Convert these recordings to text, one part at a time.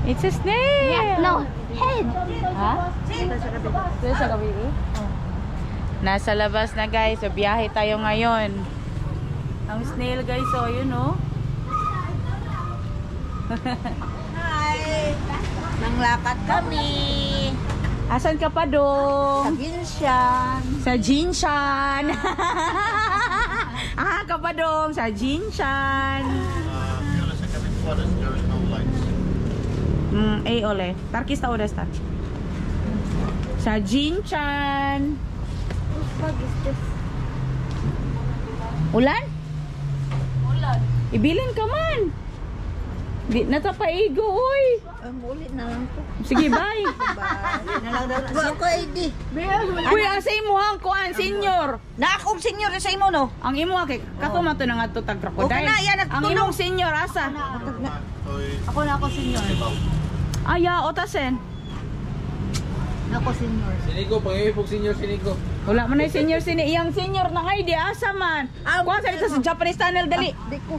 It's a snail! Yeah, no, head! Ha? Dito sa gabi? Oh. Nasa labas na guys. So, biyahe tayo ngayon. Ang snail guys, oh, yun oh. Hi! Nanglakad kami. Asan ka pa dong? Sa Jinshan. Sa Jinshan. Ah, ka pa dong? Sa Jinshan. Ole. Tarkista odesta. Sa Jinshan. Ulan? Ulan. Ibilin ka man. Di natapaigo, oy. Ulit na lang ko. Sige, bye. Bye. Nalang ko ID. Uy, ang sa imuhang kuan, senior. Na akong senior sa imo no. Ang imo kay kato man to nga to tag crocodile. Okay na, yan, ang nagtulong. imong senior asa? Ako senior. Aya, otasen. Ako senior. Sinigo, pangipog senior sinigo. Wala man na senior iyang senior na ID asa man. Kuha sa dito sa Japanese tunnel dali. Di ko.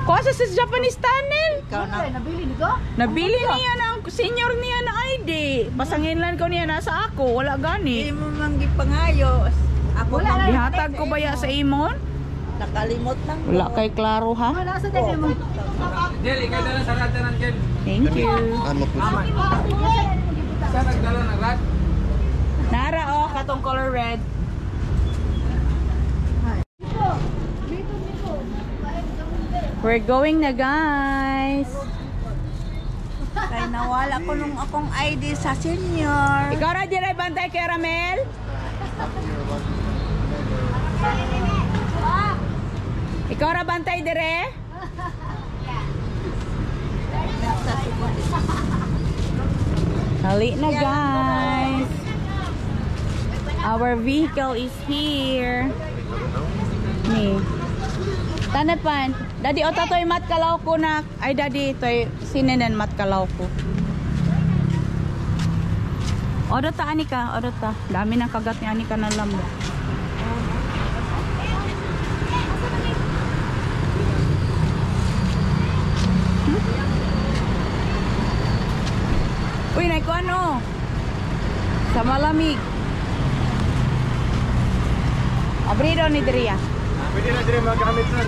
Kuha sa Japanese tunnel. Ikaw na. Nabili dito? Nabili niya ng senior niya na ID. Pasanginlan ko niya nasa ako, wala gani. Hindi mo man gipangayos. Ako lang. Gihatag ko baya sa imon? Nakalimot lang. Wala kay klaro ha. Wala sa dali mo. Jel, ikaw dala sa rata ng Jel. Thank you. Saan nagdala ng rat? Nara oh, katong color red. We're going na guys. Kaya nawala ko nung akong ID sa senior. Ikaw ra dire bantay kay Ramel? Ikaw ra bantay dire? Hali na guys. Our vehicle is here. Ni. Tanapan. Daddy o tatoy mat kalaw ko na. Ay daddy toy sinenen mat kalaw ko. Odo ta Anika, odo ta. Dami ng kagat ni Anika na lambo. Uy, naiko ano? Sa malamig. Abrido ni Dria. Pwede na dire magkamit sir.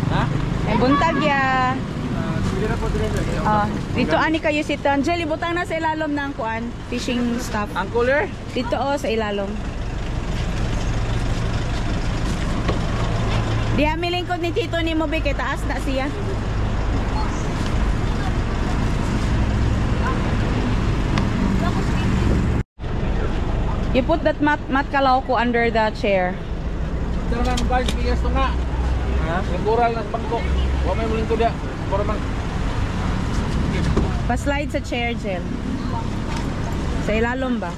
Ha? May buntag ya. Pwede na po dire. Dito ani kayo si Angel, ibutang na sa ilalom ng kuan, fishing stuff. Ang cooler? Dito oh sa ilalom. Diha milingkod ni Tito ni Mobi kay taas na siya. You put that mat kalaw ko under the chair. Tara lang guys, bigas to nga. Ha? Nagkural na bangko. Wa may muling to dia. Para man. Pa-slide sa chair, Jel. Sa ilalom ba?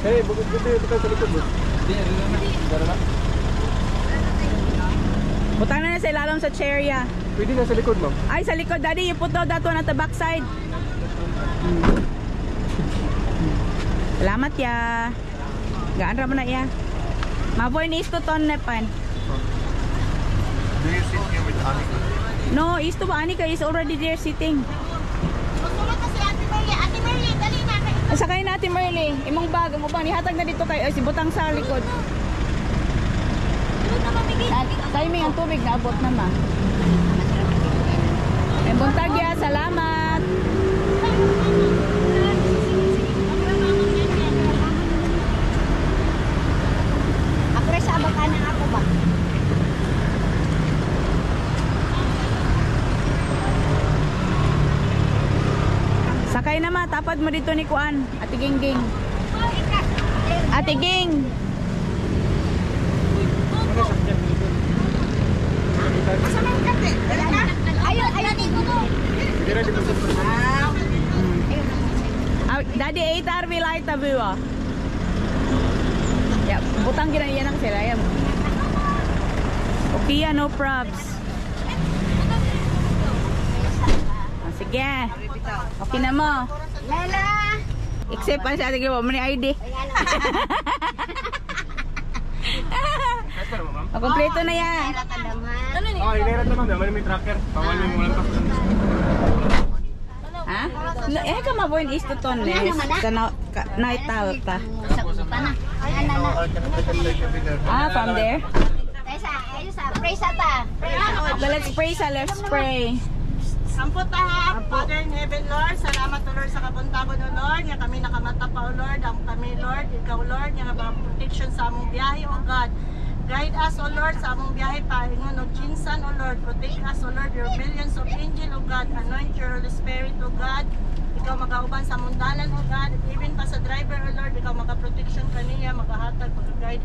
Hey, bukod sa likod. Di na. Tara na. Butang na sa ilalom sa chair ya. Pwede na sa likod, ma'am. Ay, sa likod, daddy. You put that one at the back side. Salamat ya. Gaan ra mo na ya. Maboy ni isto ton nepan. Do you sit here with Anika? No, isto ba Anika is already there sitting. Gusto ka si Ate Merly. Ate Merly, dali na. Sakay natin Merly. Imong bag mo ba nihatag na dito kay si butang sa likod. Doon na mamigay. Timing ang tubig na abot na ma. May buntag ya, salamat. Sa abakanan ako ba? Sakay na ma, tapad mo dito ni Kuan. Ate Gingging. Ate Ging. Ayun dito mo. Daddy 8 RV light tabi wa. Ya, butang gina yan ang sila yan. Okay, no probs. Sige. Okay na mo. Lala. Except pa sa ating mo ni ID. Kompleto na yan. Ano ni? Oh, inerat naman. May tracker. Pawal mo lang pa. ka mabuhin is to ton eh. Sa naital ta. From there? Let's pray sa let's pray. Sampo ta, Father in heaven, Lord, salamat o Lord sa kapuntago no Lord, nga kami nakamata pa o Lord, ang kami Lord, ikaw Lord, nga ba protection sa among biyahe o God. Guide us o Lord sa among biyahe pa, ingon o Jinsan o Lord, protect us o Lord, your millions of angel o God, anoint your Holy Spirit o God, ikaw magauban sa mundalan o God, at even pa sa driver o Lord, ikaw magaprotection kaniya, magahatag, mag-guide,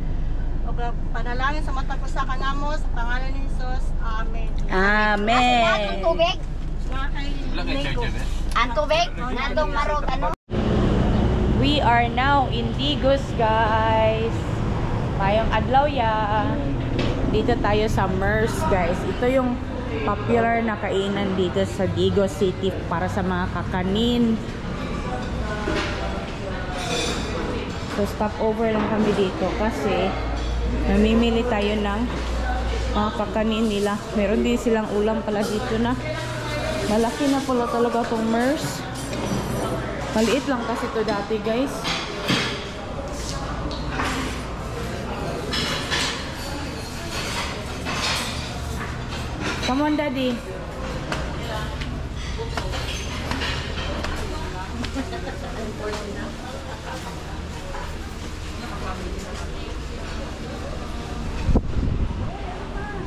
o panalangin sa mata ko sa kanamo, sa pangalan ni Jesus, Amen. Amen. We are now in Digos, guys. Tayong adlaw ya. Dito tayo sa MERS, guys. Ito yung popular na kainan dito sa Digos City para sa mga kakanin. So stop over lang kami dito kasi namimili tayo ng mga kakanin nila. Meron din silang ulam pala dito na. Malaki na pala talaga itong MERS. Maliit lang kasi ito dati, guys. Come on, Daddy.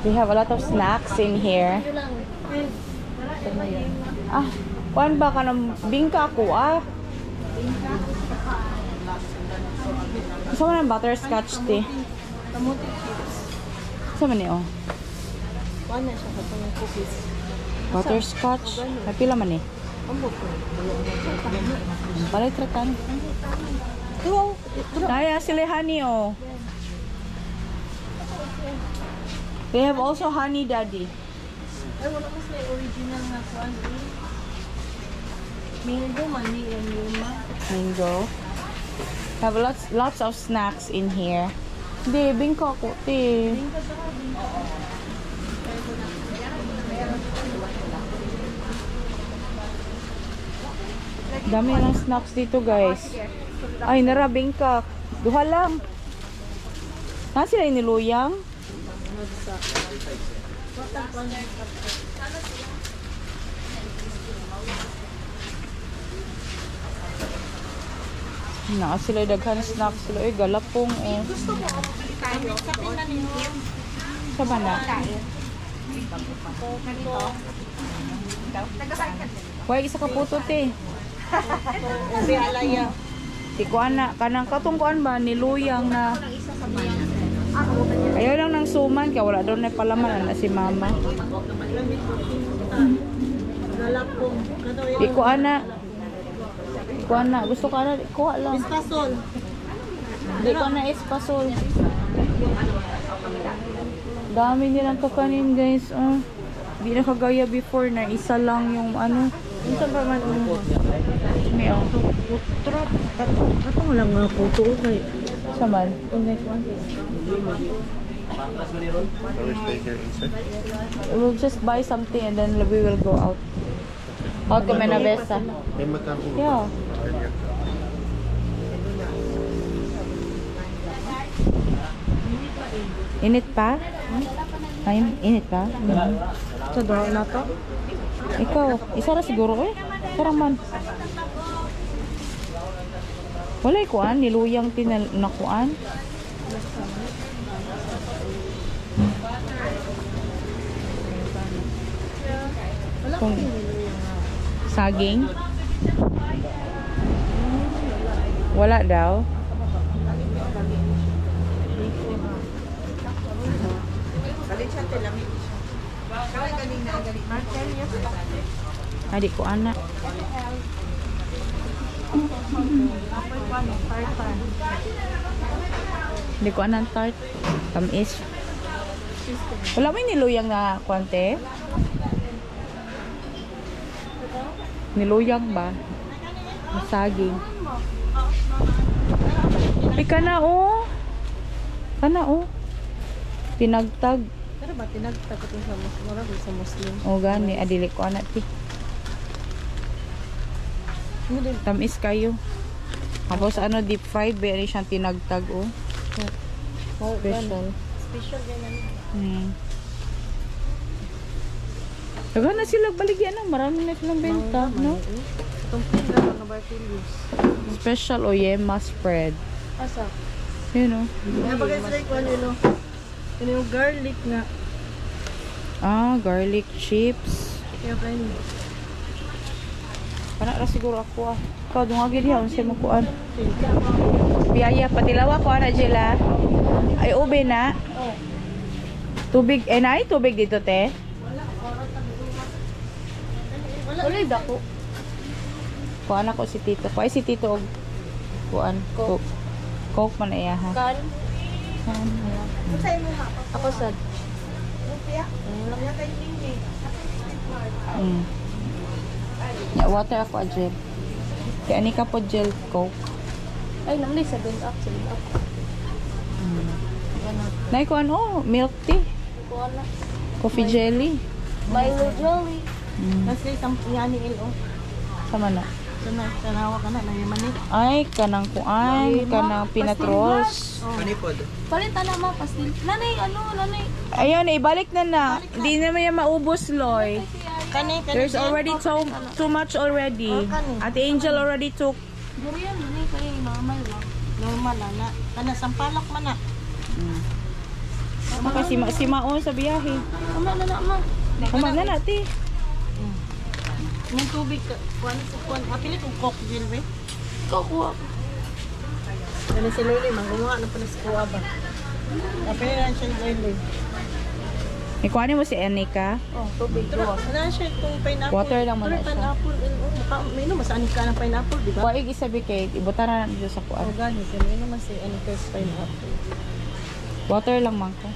They have a lot of snacks in here. Kuan ba ka ng bingka ako Gusto mo ng butterscotch tea? Gusto mo niyo? Butterscotch? Napila man eh? Balay tratan. Daya sila honey oh. They have also honey, Daddy. Ay, wala ko sila original na kuan. Mango, mani, and luma. Mango. Have lots of snacks in here. Hindi, bingka ko, te. Dami lang snacks dito, guys. Ay, nara, bingka. Duha lang. Nasa sila iniluyang? Na sila daghan snack sila galapong Gusto mo tayo sa pinaniyo. sa bana. Why isa ka puto te. Si Alaya. Di ko ana kanang katungkuan ba niluyang na. Ayaw lang ng suman kaya wala doon na palaman na si mama. Di ko ana. Kuha na. Gusto ka na. Kuha lang. Espasol. Hindi ko na espasol. Dami nilang kakanin, guys. Hindi na kagaya before na isa lang yung ano. Minsan pa man. May trap. Katong lang mga puto. Saman. We'll just buy something and then we will go out. Out ko may nabesa. Yeah. Init pa? Ay, init pa? Sa drawing na to? Ikaw, isa na siguro eh. Parang man. Walay kuan, niluyang tinakuan. Kung saging? Wala daw. Adik ko anak. Hindi ko anak tart. Tamis. Wala mo yung niluyang na kwante? Niluyang ba? Masaging. Ika na oh. Kana oh. Tinagtag. Pero ba tinagtag ito sa Muslim? O gani, adili ko anak ti. Tamis kayo. Tapos ano, deep fried. Very siyang tinagtag, oh. Special. Special yan. Taga na sila baligyan na. Marami na silang benta, no? Itong pila, mga Bartilius. Special o yema spread. Asa? Yun, oh. Napagay sila yung ano. Yun yung garlic nga. Ah, garlic chips. Kaya pa yun. Para siguro ako, ah. Ikaw, dungagin niya. Ano siya makuan? Biyaya, patilawa ko, ana, Jela. Ay, ube na. Tubig, na tubig dito, te? Wala yung dako. Kuan ako si Tito. Kuan si Tito og kuan. Coke. Coke man iya ha. Kan? Ako sad. Ya, water ako gel. Kaya ani ka po gel Coke. Ay, nang 7 up. Nay kuan oh, milk tea. Kuha na. Coffee jelly. Milo Jolly. Kasi isang yani ilo. Sama na. Tanawa ka na, nangyamanik. Ay, kanang kuan, kanang peanut rolls. Panipod. Palita na mga pastil. Nanay, nanay. Ayun, ibalik na. Hindi naman yan maubos, Loy. Kani. There's already too much already. Ate Angel already took. Durian, nanay, kaya normal lang. Normal lang na. Kana, sampalak man na. Kasi si Maon sa biyahe. Ama na na, ma. Kumag na natin. Yung tubig, kuan. Apilit yung coke gel, be. Kuha. Kani si Luli, gumawa na pa na si Kuha ba? Apilit na siya Luli. Ikuha mo si Anika. Oh, tubig. Wala siya itong pineapple. Water lang muna siya. Pineapple. May naman sa anika ng pineapple, di ba? Kuha isabi kay ibutan na dito sa kuan. Gani, may naman si anika's pineapple. Water lang man ko.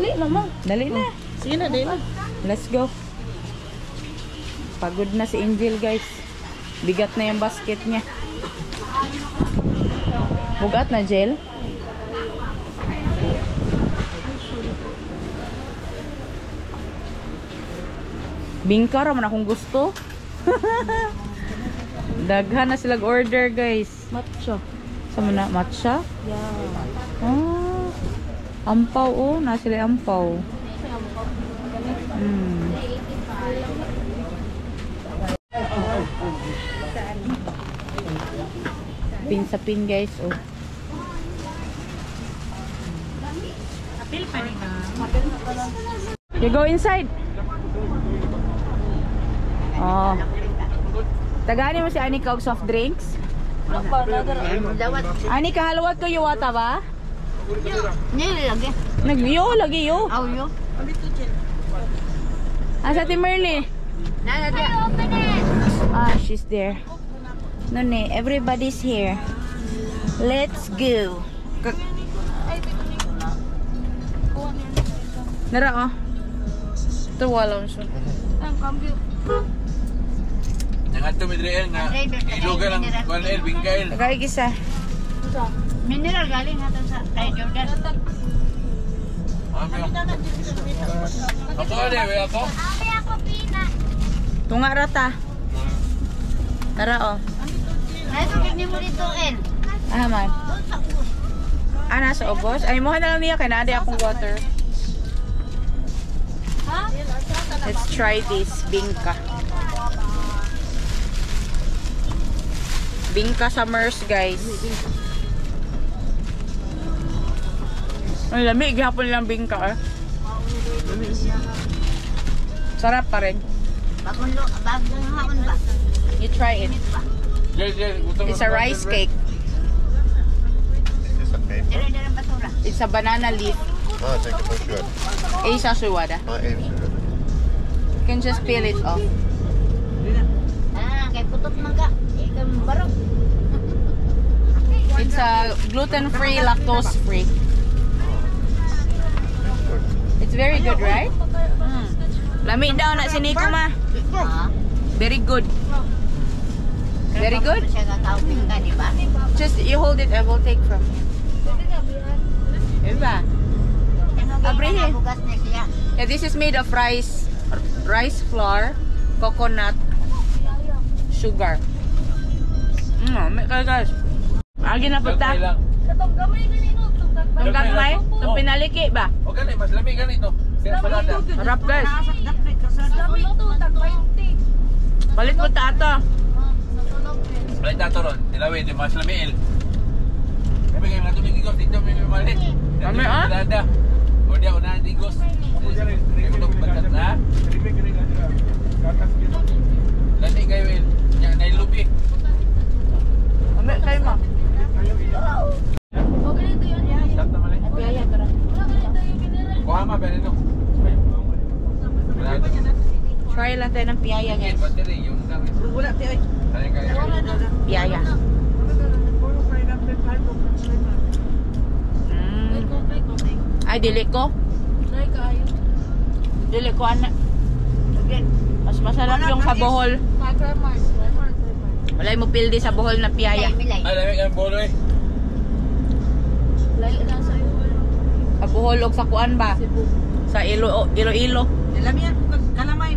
Dali naman. Dali na. Sige na, dali na. Let's go. Pagod na si Angel, guys. Bigat na yung basket niya. Bugat na, Jel. Bingka raman akong gusto. Daghan na silang order, guys. Matcha. Sama na, matcha? Yeah. Ah, ampaw, oh. Nasila ampaw. Pin sa pin, guys, oh. You go inside. Oh. Tagani mo si Anika og soft drinks? Anika, halawat ko yung wata ba? Lagi. Nag-yo, lagi yo. Aw, yo. Asa ti Merly? Ah, she's there. No, ne, everybody's here. Let's go. Nara, oh. Ito walang siya. Ang cambio. Yang ato midriel nga ilugan ang kuan bingkail. Nagkaig isa. Mineral galing natin sa kay Jordan. Ako ali, we ako. Tunga rata. Tara, oh. Ay, tubig ni mo dito, El. Ah, man. Ah, nasa ubos? Ay, mo na lang niya. Kaya naadi akong water. Ha? Let's try this. Bingka. Bingka sa MERS, guys. Ang lamig. Gihapon nilang bingka, eh. Sarap pa rin. Bagong hapon ba? You try it. It's a rice cake. Is this a paper? Dire-dire basura. It's a banana leaf. Ah, thank you for sure. Isa suwada. Aim sure. You can just peel it off. Ah, kay putot man ka. Ikam barok. It's a gluten-free, lactose-free. It's very good, right? Lami daw na si Nico, ma. Ha? Very good. Very good. Siya kakawin ka, di ba? Just you hold it, I will take from you. Diba? Abre. Bugas na siya. Yeah, this is made of rice flour, coconut, sugar. May kayo guys. Agi na punta. Katong gamay ganito. Tungkang may? Itong pinaliki ba? O gani, mas lamig ganito. Siya salada. Harap guys. Sabi to, tag 20. Balit mo tato. Balik tato ron. Tilawin, yung mas lamig. Sabi kayo nga tumigigos, dito may malit. Kami, ah? Salada. O diya, unahan digos. Lani kayo, Il. Yan, nailubi. Kami kayo mo. O ganito yun. Stop naman eh. Biyaya to rin. Wala ganito yung binira. Kuha ma, pero ito. Try lang tayo ng piyaya guys. Battery, yung dami. Wala tayo. Kaya kayo. Piyaya. Ay, dili ko. Try kayo. Dili ko anak. Mas masarap yung sa Bohol. Walay mo pildi sa Bohol na piyaya. Ay, lamig ang bolo eh. Layo lang sa iyo. Sa Bohol o sa kuan ba? Sa Iloilo. Alam yan, kalamay.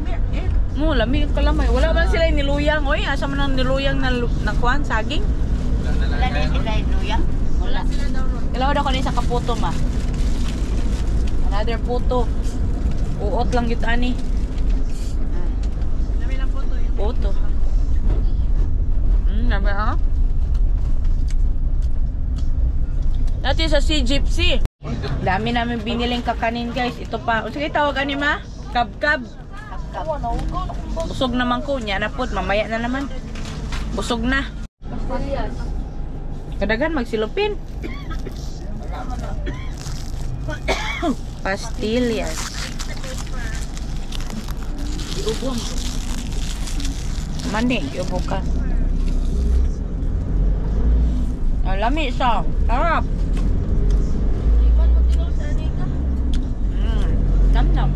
Mo, lamig ang kalamay. Wala man sila yung niluyang. Oy, asa man ang niluyang na kuan, saging? Wala na sila niluyang? Wala sila daw ron. Kailangan daw ko sa kaputo ma. Another puto. Uot lang yun ani. Dami lang po to. Puto. Dami ah. Dati sa Sea Gypsy. Dami namin biniling kakanin guys. Ito pa. Sige tawag ani ma? Kab-kab. Busog naman ko niya na put. Mamaya na naman. Busog na. Pastillas. Kadagan magsilupin. Pastillas. Iubong. Mani, iubong ka. Lami siya. Harap. Iwan mo tinaw sa anika. Nam-nam.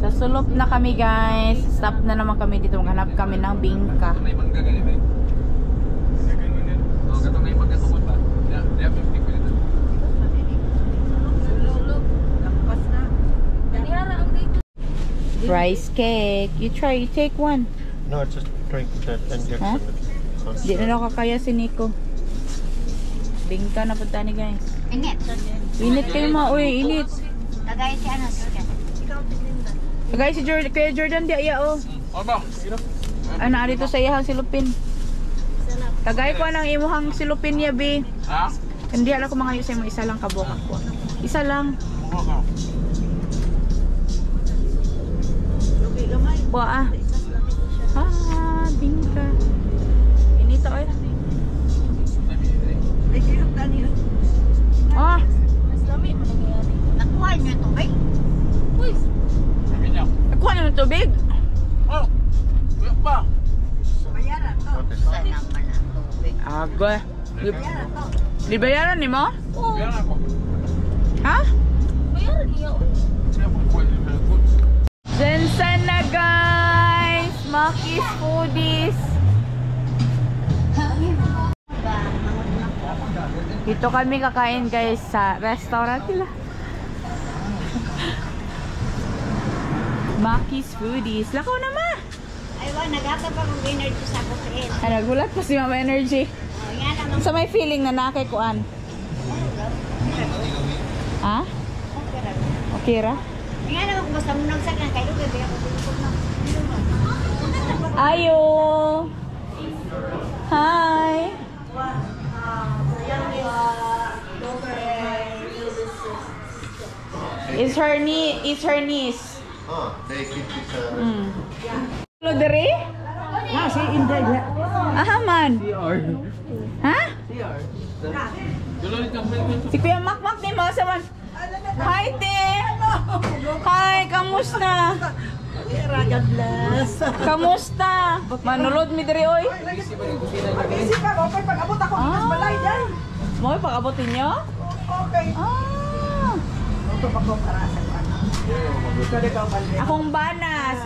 Sa sulop na kami guys. Stop na naman kami dito. Maghanap kami ng bingka. May mangga ganito eh. O, katong may mangga tungkol ba? Diya, 50 ko dito. Lulog. Lampas na. Ganihara ang dito. Rice cake. You try. You take one. No, just drink that injection. Huh? Sounds Di na kakaya si Nico. Bingka na punta ni guys. Init. Init kayo ma. Uy, init. Lagay si ano, Jordan. Kagaya si Jordan. Kaya Jordan di aya oh. O ba? Ano dito sa iyahang silupin. Kagaya ko ng imuhang silupin niya be. Ha? Hindi alam ko mga isa mo isa lang kabuka ko. Isa lang. Buah ah. Ah, bingka. Inito ay. Ah, Mas dami mo nangyayari. Nakuha niyo ito, ba? Uy! Sabi niya. nakuha naman tubig. Oh! Kuya pa! what is Saan naman ang tubig? Aga. Di bayaran ni mo? Oo. Kaya ako. Ha? Bayaran niya. Kaya ako pwede na good. Jensen na guys! Maki's Foodies! Dito kami kakain guys sa restaurant nila. Maki's Foodies. Lakaw na ma! Aywa, nagata pa kong energy sa kukain. Ay, nagulat pa si Mama Energy. O, yan ang Sa may feeling na nakikuan. Ha? Okay ra? yan ang basta mo nagsakan kayo, bebe ako tulog na. Ayo! Hi! It's her niece. Oh, they keep this. Hello, dere? Ah, si Inday. Aha man. Ha? Tuloy kang pwede. Si Kuya Makmak ni mo sa man. Hi, te! Hi, kamusta? God bless. Kamusta? Manulod mi diri oy. Isip ka, okay, pag-abot ako, mas balay dyan. Mo pag-abotin niyo? Okay. Ah. Ito pa ko para sa ano. Ito na ikaw, Balde. Akong banas.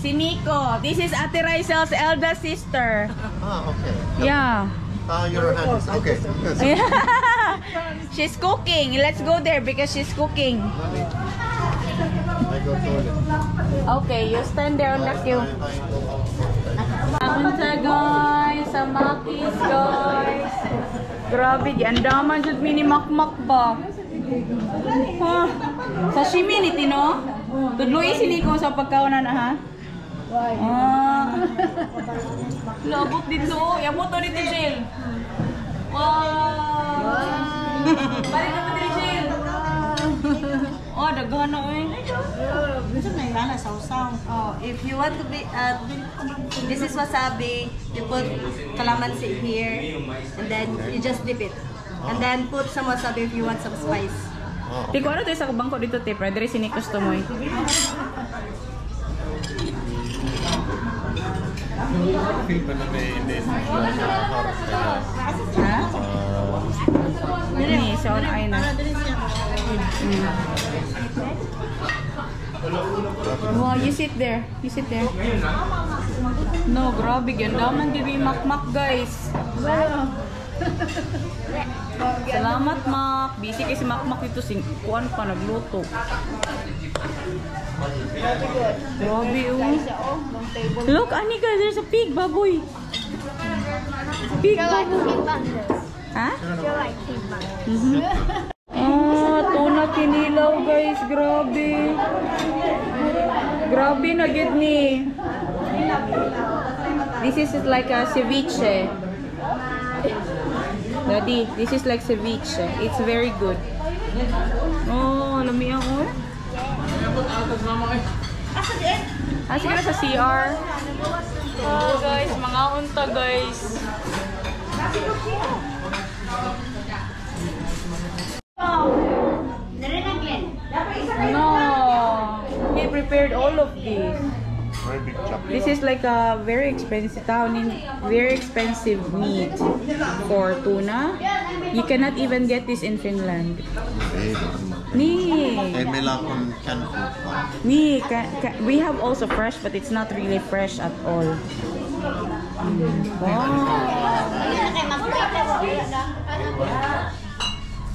si Nico. This is Ate Raisel's eldest sister. Ah, okay. Yeah. Your hand is okay. Yes. She's cooking. Let's go there because she's cooking. I go toilet. Okay, you stand there on the queue. Punta guys, sa Maki's guys. Grabe, di andaman jud mini makmak ba. Huh. Sashimi ni Tino. Tudloy si Nico sa pagkaunan ha. Labot dito. Yamot to dito, Jill. Wow. Balik na pa dito, Jill. Oh, daghan na eh. Gusto na yung lana, sausaw. Oh, if you want to be, this is wasabi. You put calamansi here, and then you just dip it, and then put some wasabi if you want some spice. Oh, Tiko, ano tayo sa bangko dito, te? Pwede rin sinikos to mo eh. feel pa na hindi Ha? Ini, sa on ay na. Wow, you sit there. You sit there. No, grabe. Gandaman din yung makmak, guys. Salamat, Mak. Busy kasi makmak dito. Kuan pa, nagluto. Grabe, oh. Look, Anika, there's a pig, baboy. Pig, baboy. Ha? Tuna kinilaw, guys. Grabe. Grabe na gid ni. This is like a ceviche. Daddy, this is like ceviche. It's very good. Oh, lami ako. Asa ka na sa CR? Oh, guys, mga unta, guys. No, he prepared all of this. very big chop. This is like a very expensive meat for tuna. You cannot even get this in Finland. Nee. We have also fresh, but it's not really fresh at all. Wow.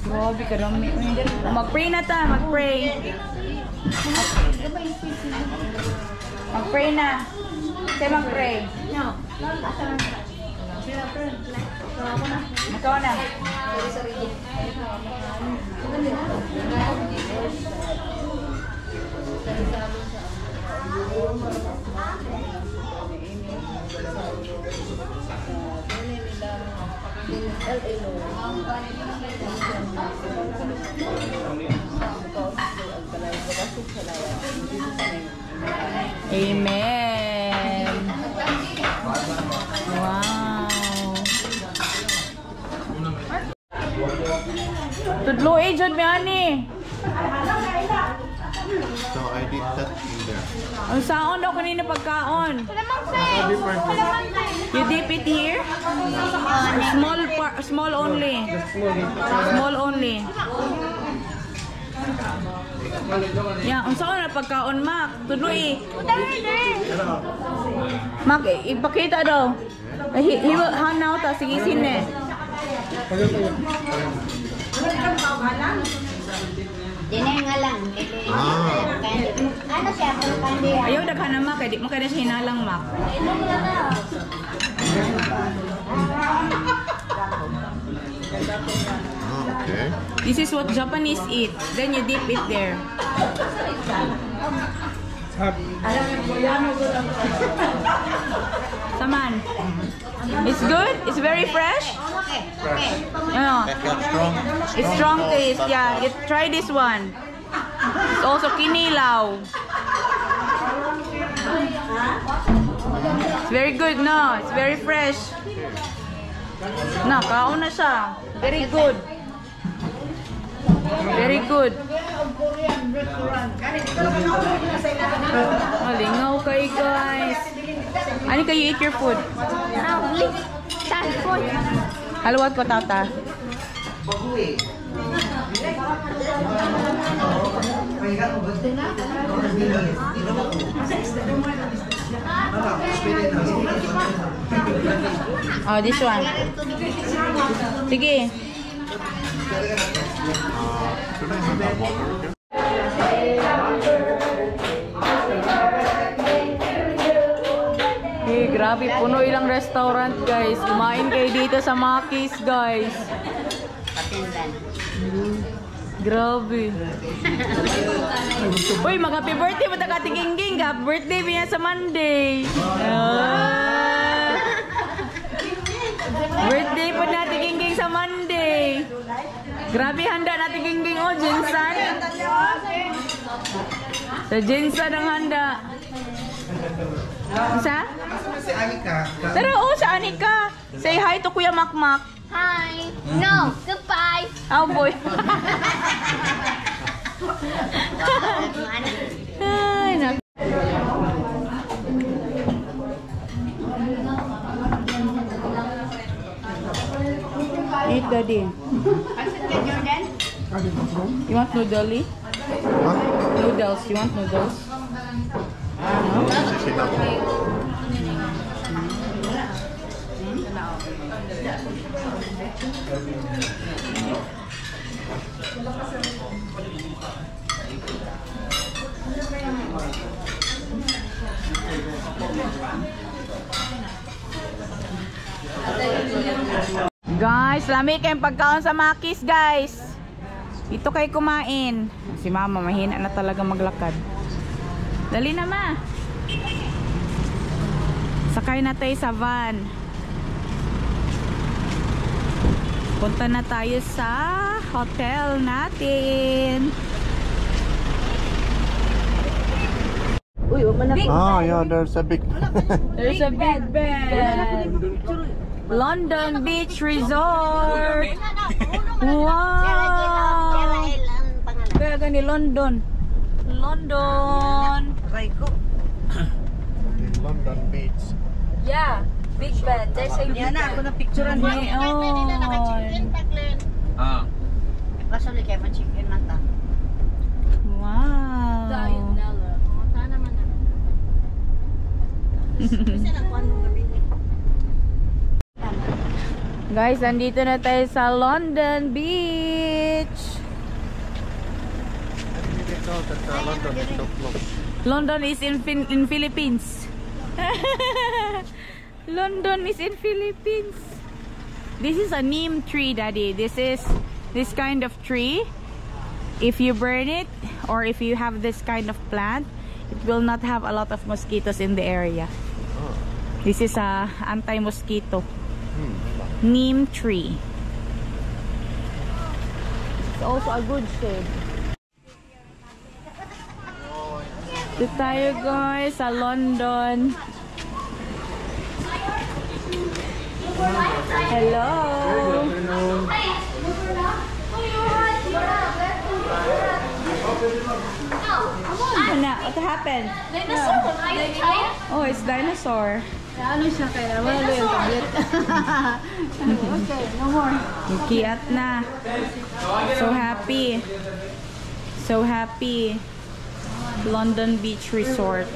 Grabe ka dami. Mag-pray na ta, mag-pray. Mag-pray na. Say mag-pray. Ikaw na. Amen. Wow. Tudlo jud mi ani. So I did that in there. Ang saon daw kanina pagkaon. You dip it here? Small only. Small only. Yeah, ang saon na pagkaon, Mac. Tuloy. Mac, ipakita daw. He will hang out ta sige sine. Dinay nga lang. Ano siya? Ayaw daghan na, Mac. Di mo kaya siya hinalang, Mac. Okay. This is what Japanese eat. Then you dip it there. Saman. It's good? It's very fresh? Strong. It's strong taste. Yeah, try this one. It's also kinilaw. It's very good, no? It's very fresh. Na, kaon na siya. Very good. Very good. Malingaw kayo, guys. Ano kayo eat your food? Haluwat ko, tata. Oh, this one. Sige. Should I have that water? Hey, grabe, puno ilang restaurant, guys. Kumain kayo dito sa Maki's, guys. Grabe. Uy, mag-happy birthday mo ta Kati Gingging. Happy birthday niya sa Monday. Birthday po natin Gingging sa Monday. Grabe handa natin Gingging. Oh, Jinsan. Sa Jinsan ang handa. Isa? Si Anika. Tara, oh, sa Anika. Say hi to Kuya Makmak. Hi. No. Goodbye. Oh, boy. Ay, nak. Eat, Daddy. You want noodle? Huh? Noodles. You want noodles? This is enough. Guys, lami kayong pagkaon sa Maki's, guys. Ito kayo kumain. Si Mama, mahina na talaga maglakad. Dali na, Ma. Sakay na tayo sa van. Punta na tayo sa hotel natin. Uy, Oh, yeah, there's a big. there's a big bed. London Beach Resort. Wow. Kaya gani London. London. In London Beach. Yeah. Big bed. There's a big bed. Ako na picturean ni Ah. Basuli kayo ma-chicken mata. Wow. Dianella. Guys, andito na tayo sa London Beach. London is in Philippines. London is in Philippines. This is a neem tree, Daddy. This is this kind of tree. If you burn it or if you have this kind of plant, it will not have a lot of mosquitoes in the area. This is a anti-mosquito neem tree. It's also a good shade. Dito tayo, guys, sa London. Hello. What happened? Dinosaur. Are you tired? Oh, it's dinosaur. Ano siya kaya? Wala yung tablet. Okay, no more. Kiat na. So happy. So happy. London Beach Resort.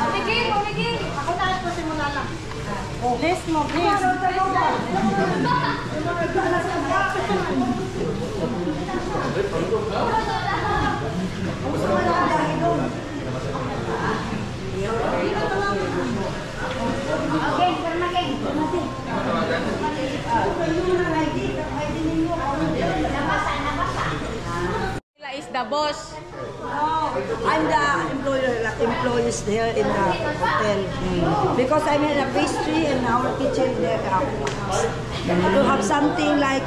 Pamigay. Ako na po simula lang. Please mo, please. Is the boss. I'm the employees there in the hotel because I'm in a pastry and our kitchen there to have something like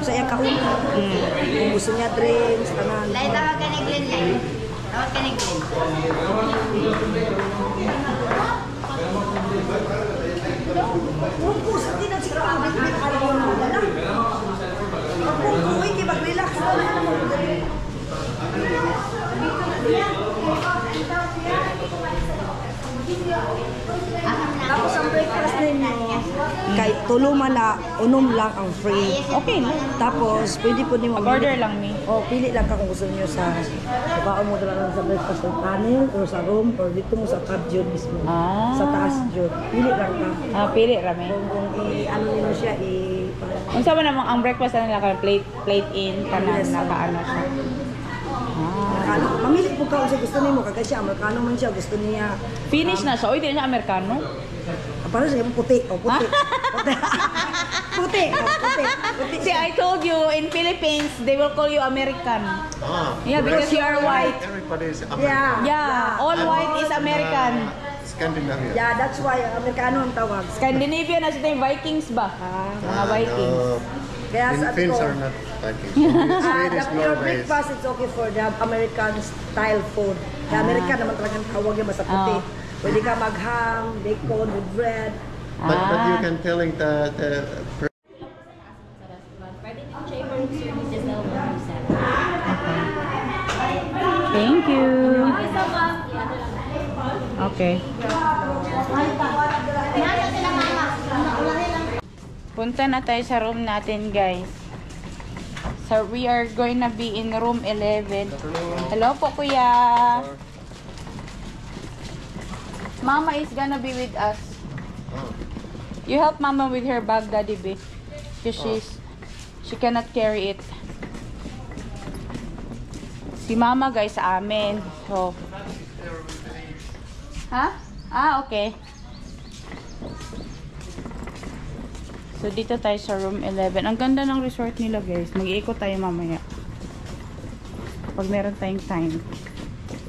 sa iyang kahon kung gusto niya drinks tanan. Lai, tawag ka ni Glenn, Lai. Tawag ka ni Glenn. Kung sa tinan sila ang bit ayaw mo na lang. Kung uwi ki mag-relax na lang mo. Tapos ang breakfast ninyo, kay tuluman na unom lang ang free. Okay na. Tapos, pwede po niyo Order lang mi. O, pili lang ka kung gusto niyo sa baka mo dala lang sa breakfast ng panel o sa room or dito mo sa top yun mismo. Ah. Sa taas yun. Pili lang ka. Pili rami. Kung ano niyo siya, Unsa man namang ang breakfast na nila plate in kana nakaano siya. mamili po ka kung gusto niyo. Kagaya siya, Amerikano man siya, gusto niya. Finish na siya. Oy, di na siya Amerikano. Para siya, puti. O, puti. Puti. Puti. Puti. See, I told you, in Philippines, they will call you American. Yeah, because you are white. Everybody is American. Yeah, all white is American. Scandinavia. Yeah, that's why Amerikano ang tawag. Scandinavia na sila yung Vikings ba? Mga Vikings. Kaya In sabi Finns ko, are not Vikings. Swedish, your Norway. breakfast is okay for the American style food. The American naman talagang tawag yung basta puti. Pwede ka mag-ham, bacon with bread. But you can telling the Thank you. Okay. Punta na tayo sa room natin, guys. So, we are going to be in room 11. Hello po, kuya. Mama is gonna be with us. You help Mama with her bag, Daddy B. Because she cannot carry it. Si Mama, guys, sa amin. So, okay. So, dito tayo sa room 11. Ang ganda ng resort nila, guys. Mag-iikot tayo mamaya. Pag meron tayong time.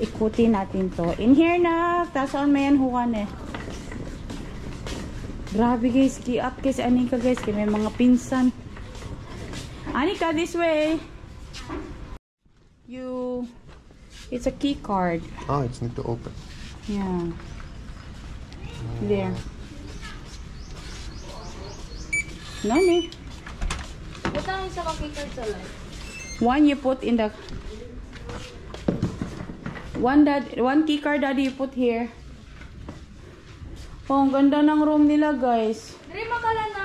Ikutin natin to. In here na. Tasan may yan huwan eh. Grabe, guys. Kiat guys. Anika, guys. Kaya may mga pinsan. Anika, this way. It's a key card. it's need to open. Yeah. There. Nani? What ang isa ka key card sa life? One you put in the... One key card, Daddy, you put here. Oh, ang ganda ng room nila, guys. Diri makala na.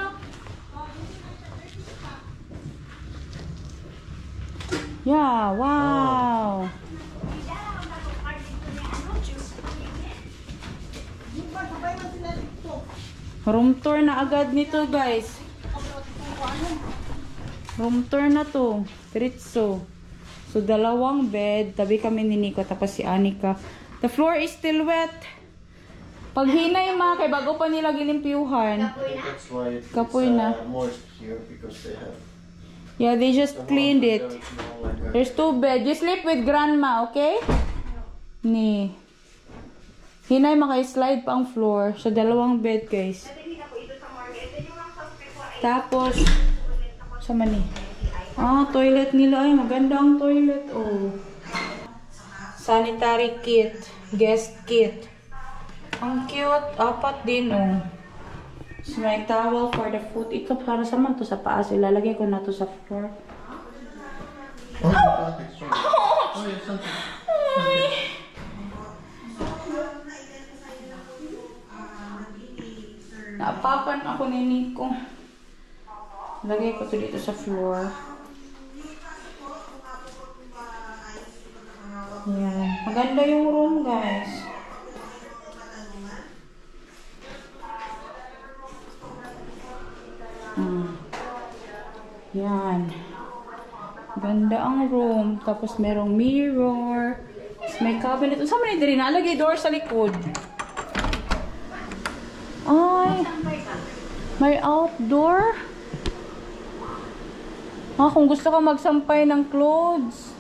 Yeah, wow. Room tour na agad nito, guys. Room tour na to. Diretso. So, dalawang bed. Tabi kami ni Nico. Tapos si Anika. The floor is still wet. Pag hinay kay bago pa nila gilimpyuhan. That's why it's Kapoy na. moist here because they have. Yeah, they just cleaned it. There's 2 beds. You sleep with grandma, okay? Ni. Hinay slide pa ang floor. So, dalawang bed, guys. Tapos, sama ni. Toilet nila. Ay, maganda ang toilet. Oh. Sanitary kit. Guest kit. Ang cute. 4 din, oh. So, may towel for the foot. Ito para sa man to sa paas. Ilalagay ko na to sa floor. Naapakan ako ni Nico. Lagay ko to dito sa floor. Yan. Maganda yung room, guys. Yan. Ganda ang room. Tapos merong mirror. Tapos may cabinet. Saan man din nalagay door sa likod? Ay. May outdoor. Kung gusto ko magsampay ng clothes.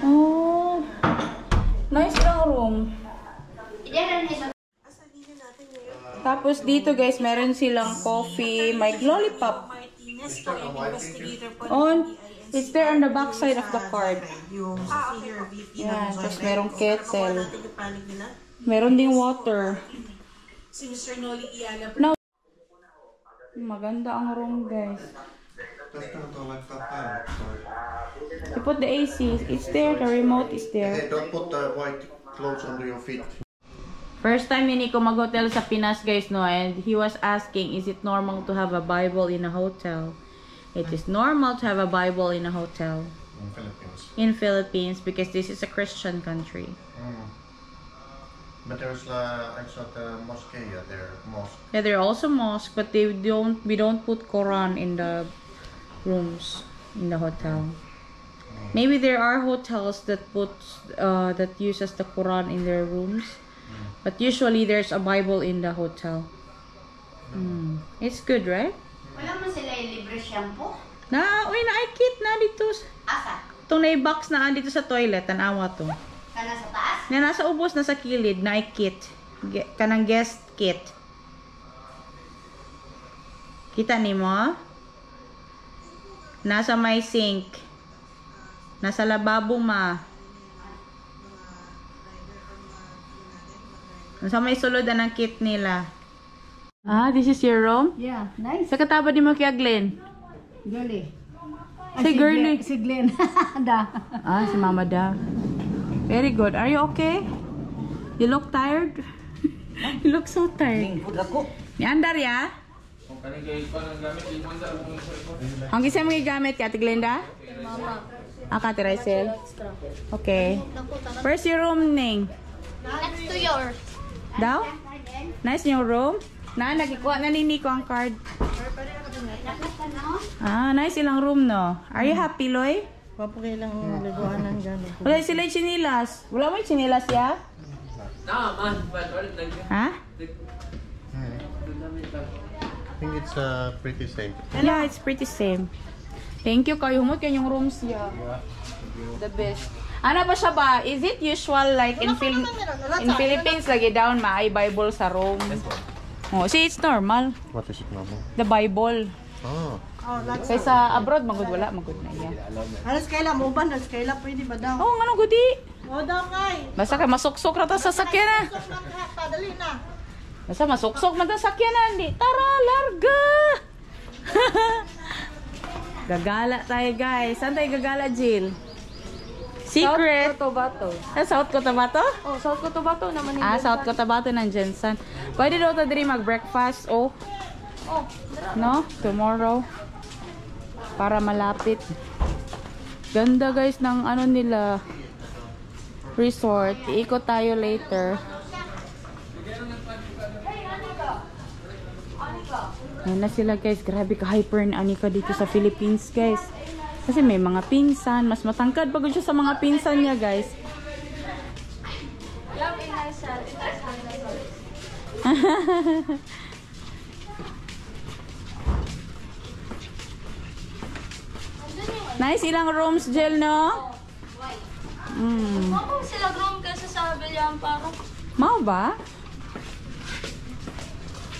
Oh. Nice lang room. Tapos dito, guys, meron silang coffee, may lollipop. It's there on the back side of the card. Yan, tapos merong kettle. Meron ding water. Now, maganda ang room, guys. You put the AC. It's there. The remote is there. Hey, don't put the white clothes under your feet. First time ni Nico mag-hotel sa Pinas, guys, no? And he was asking, is it normal to have a Bible in a hotel? It is normal to have a Bible in a hotel. In Philippines. In Philippines, because this is a Christian country. But there's I saw the mosque there, mosque. Yeah, there are also mosques, but we don't put Quran in the rooms in the hotel. Maybe there are hotels that that uses the Quran in their rooms, but usually there's a Bible in the hotel. It's good, right? Wala mo sila yung libre shampoo? Uy, naikit na dito. Asa? Itong na-box na dito sa toilet, tanawa to. Kana sa taas? Na nasa ubos na sa kilid, naikit. Kanang guest kit. Kita ni mo? Nasa may sink. Nasa lababo ma. Nasa may sulod ng kit nila. This is your room? Yeah, nice. Sa kataba di mo kaya Glenn? Girly. Si Girly. Si Glenn. Da. Si Mama Da. Very good. Are you okay? You look tired? You look so tired. Ni Andar ya? Ang isa mga gamit ka, Glenda? Ate Rysel? Okay. Where's your room, Ning? Next to yours. Daw? Nice yung room? Nagikuha na ni Nico ang card. Nice ilang room, no? Are you happy, Loy? Papuki lang libuanan dyan. Wala sila yung chinilas. Wala mo yung chinilas, ya? Ha? I think it's pretty same. Yeah, it's pretty same. Thank you kayo mo yung rooms ya. The best. Ano ba siya ba? Is it usual like in Philippines lagi down may Bible sa room? Oh, see, it's normal. What is it normal? The Bible. Oh. Kaysa abroad, magud wala, magud na iya. Alas kaila mo ba? Alas kaila pwede ba daw? Oh, ngano gudi? Daw kay. Basta ka masuksok ra ta sa sakyanan. Dali na. Basta masuksok man ta sa sakyanan di. Tara, larga. Gagala tayo, guys. Saan tayo gagala, Jill? Secret. South Cotabato. South Cotabato? Oh, South Cotabato naman yung South Cotabato ng Jensen. Pwede daw ta diri mag-breakfast no? Tomorrow. Para malapit. Ganda, guys, ng ano nila resort. Iikot tayo later. Ayan na sila, guys. Grabe ka hyper na Anika dito sa Philippines, guys. Kasi may mga pinsan. Mas matangkad pagod siya sa mga pinsan niya, guys. Nice, ilang rooms, Jill, no? Mao sila room kasi sa Bilyang Park. Mau ba?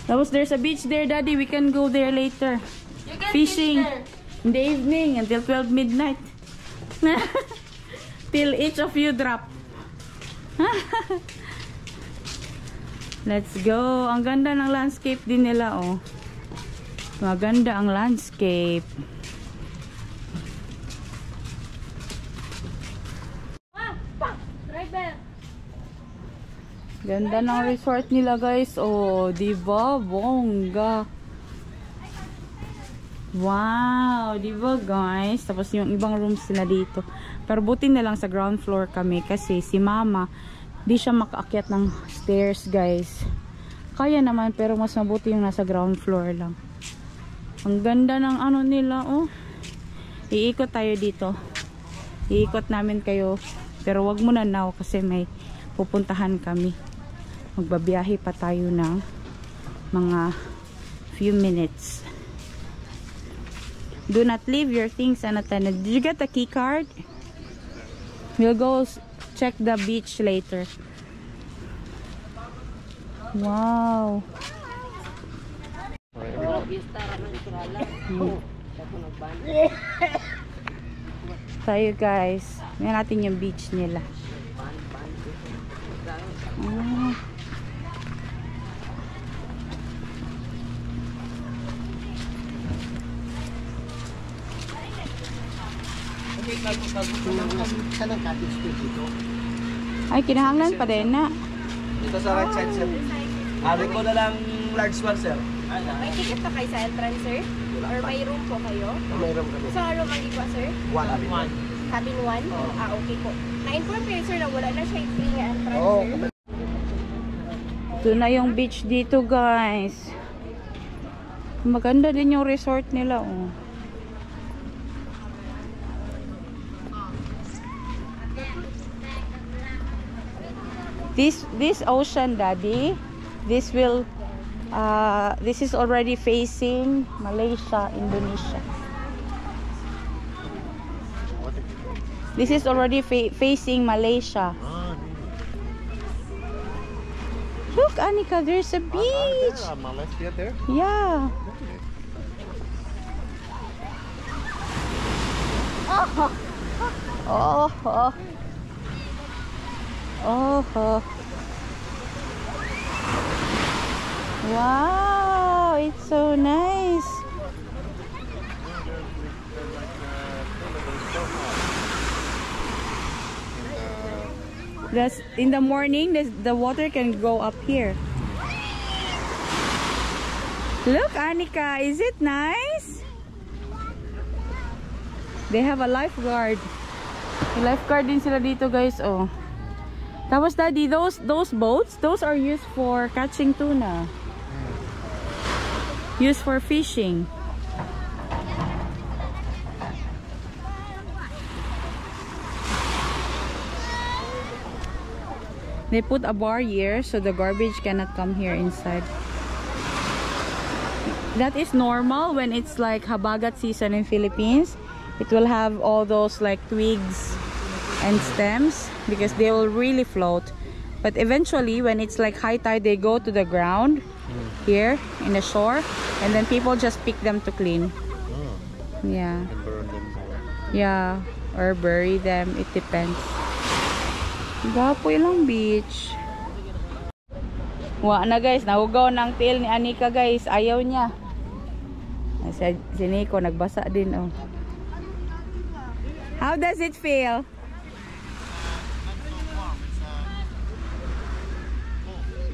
Tapos there's a beach there, Daddy. We can go there later. You can Fishing. fish there. In the evening until 12 midnight. Till each of you drop. Let's go. Ang ganda ng landscape din nila, oh. Maganda ang landscape. Ganda ng resort nila, guys. Oh, diba? Bongga. Wow, diba, guys? Tapos yung ibang rooms sila dito. Pero buti na lang sa ground floor kami kasi si Mama, di siya makaakyat ng stairs, guys. Kaya naman, pero mas mabuti yung nasa ground floor lang. Ang ganda ng ano nila, oh. Iikot tayo dito. Iikot namin kayo. Pero wag muna now kasi may pupuntahan kami. Magbabiyahe pa tayo ng mga few minutes. Do not leave your things unattended. Did you get the key card? We'll go check the beach later. Wow. Tayo, guys. Tingnan natin yung beach nila. Ay, kinahanglan pa din na. Dito sa right side, sir. Ari ko na lang large one, sir. May ticket pa kayo sa entrance, sir? Or may room po kayo? Mayroon kami. Sa room ang iba, sir? One. Cabin 1? Okay po. Na-inform kayo, sir, na wala na siya free nga entrance, Oo. sir. Ito na yung beach dito, guys. Maganda din yung resort nila, oh. This ocean, Daddy, this is already facing Malaysia, Indonesia. This is already facing Malaysia. Look, Anika, there's a beach. Malaysia there? Yeah. Oh. Wow, it's so nice. In the morning, the water can go up here. Look, Anika, is it nice? They have a lifeguard. May lifeguard din sila dito, guys. Oh. Tapos, Daddy, those boats, those are used for catching tuna. Used for fishing. They put a barrier so the garbage cannot come here inside. That is normal when it's like habagat season in Philippines. It will have all those like twigs and stems because they will really float. But eventually when it's like high tide, they go to the ground here in the shore, and then people just pick them to clean. Yeah. And burn them. Yeah, or bury them. It depends. Gapoy lang beach. Wa na, guys, nahugaw ng tail ni Anika, guys. Ayaw niya. Si Nico nagbasa din, oh. How does it feel?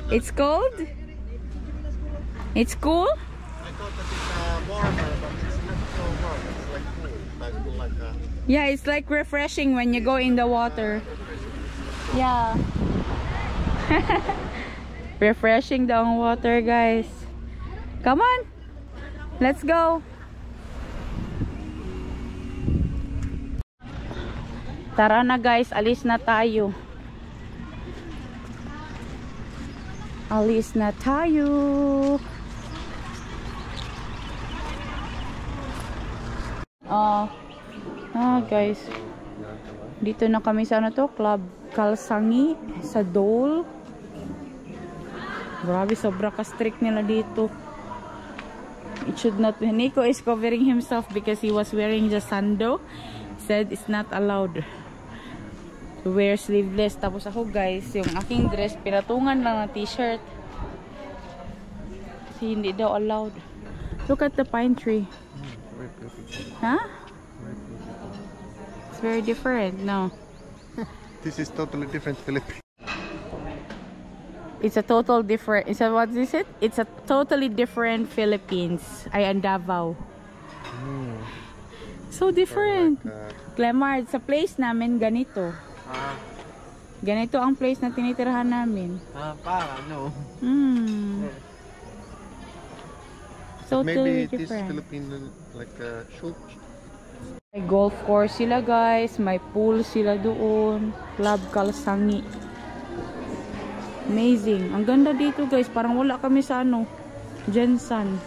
It's cold? It's cool? I thought that it's warmer, but it's not so warm. It's like cool. Like Yeah, it's like refreshing when you go in the water. Yeah. Refreshing daw ang water, guys. Come on. Let's go. Tara na, guys. Alis na tayo. Alis na tayo. Guys. Dito na kami sa ano to? Club Kalsangi sa Dole. Grabe, sobra ka-strict nila dito. It should not. Nico is covering himself because he was wearing the sando. Said it's not allowed to wear sleeveless. Tapos ako, guys, yung aking dress, pinatungan lang na t-shirt. Kasi hindi daw allowed. Look at the pine tree. Huh? It's very different, no? This is totally different Philippines. It's a total different. What is it? It's a totally different Philippines. Ayan, Davao. So different. Clemart, sa place namin ganito. Ganito ang place na tinitirahan namin. Parang, no. Totally Maybe different. this Philippine like shoot. May golf course sila, guys. May pool sila doon. Club Kalsangi. Amazing. Ang ganda dito, guys. Parang wala kami sa ano, Jensan.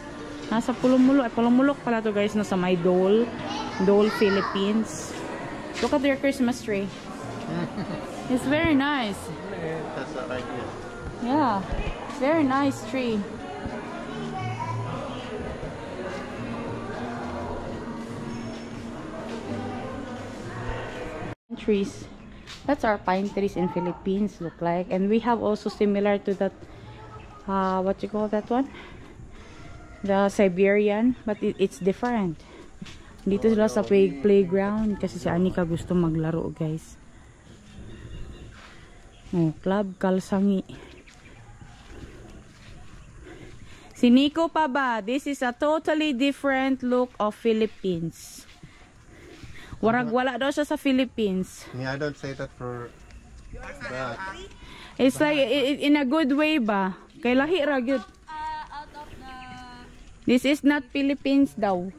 Nasa Pulumulok. Pulumulok pala to, guys. Nasa may Dole. Dole, Philippines. Look at their Christmas tree. It's very nice. That's the idea. Yeah. Very nice tree. Trees. That's our pine trees in Philippines look like, and we have also similar to that what you call that one, the Siberian, but it's different. Dito sila sa playground kasi si Anika gusto maglaro, guys. Oh, Club Kalsangi. Si Nico pa ba? This is a totally different look of Philippines. Warag wala daw siya sa Philippines. Yeah, I don't say that for that. It's like in a good way ba? Kay lahi ra gyud. This is not Philippines daw.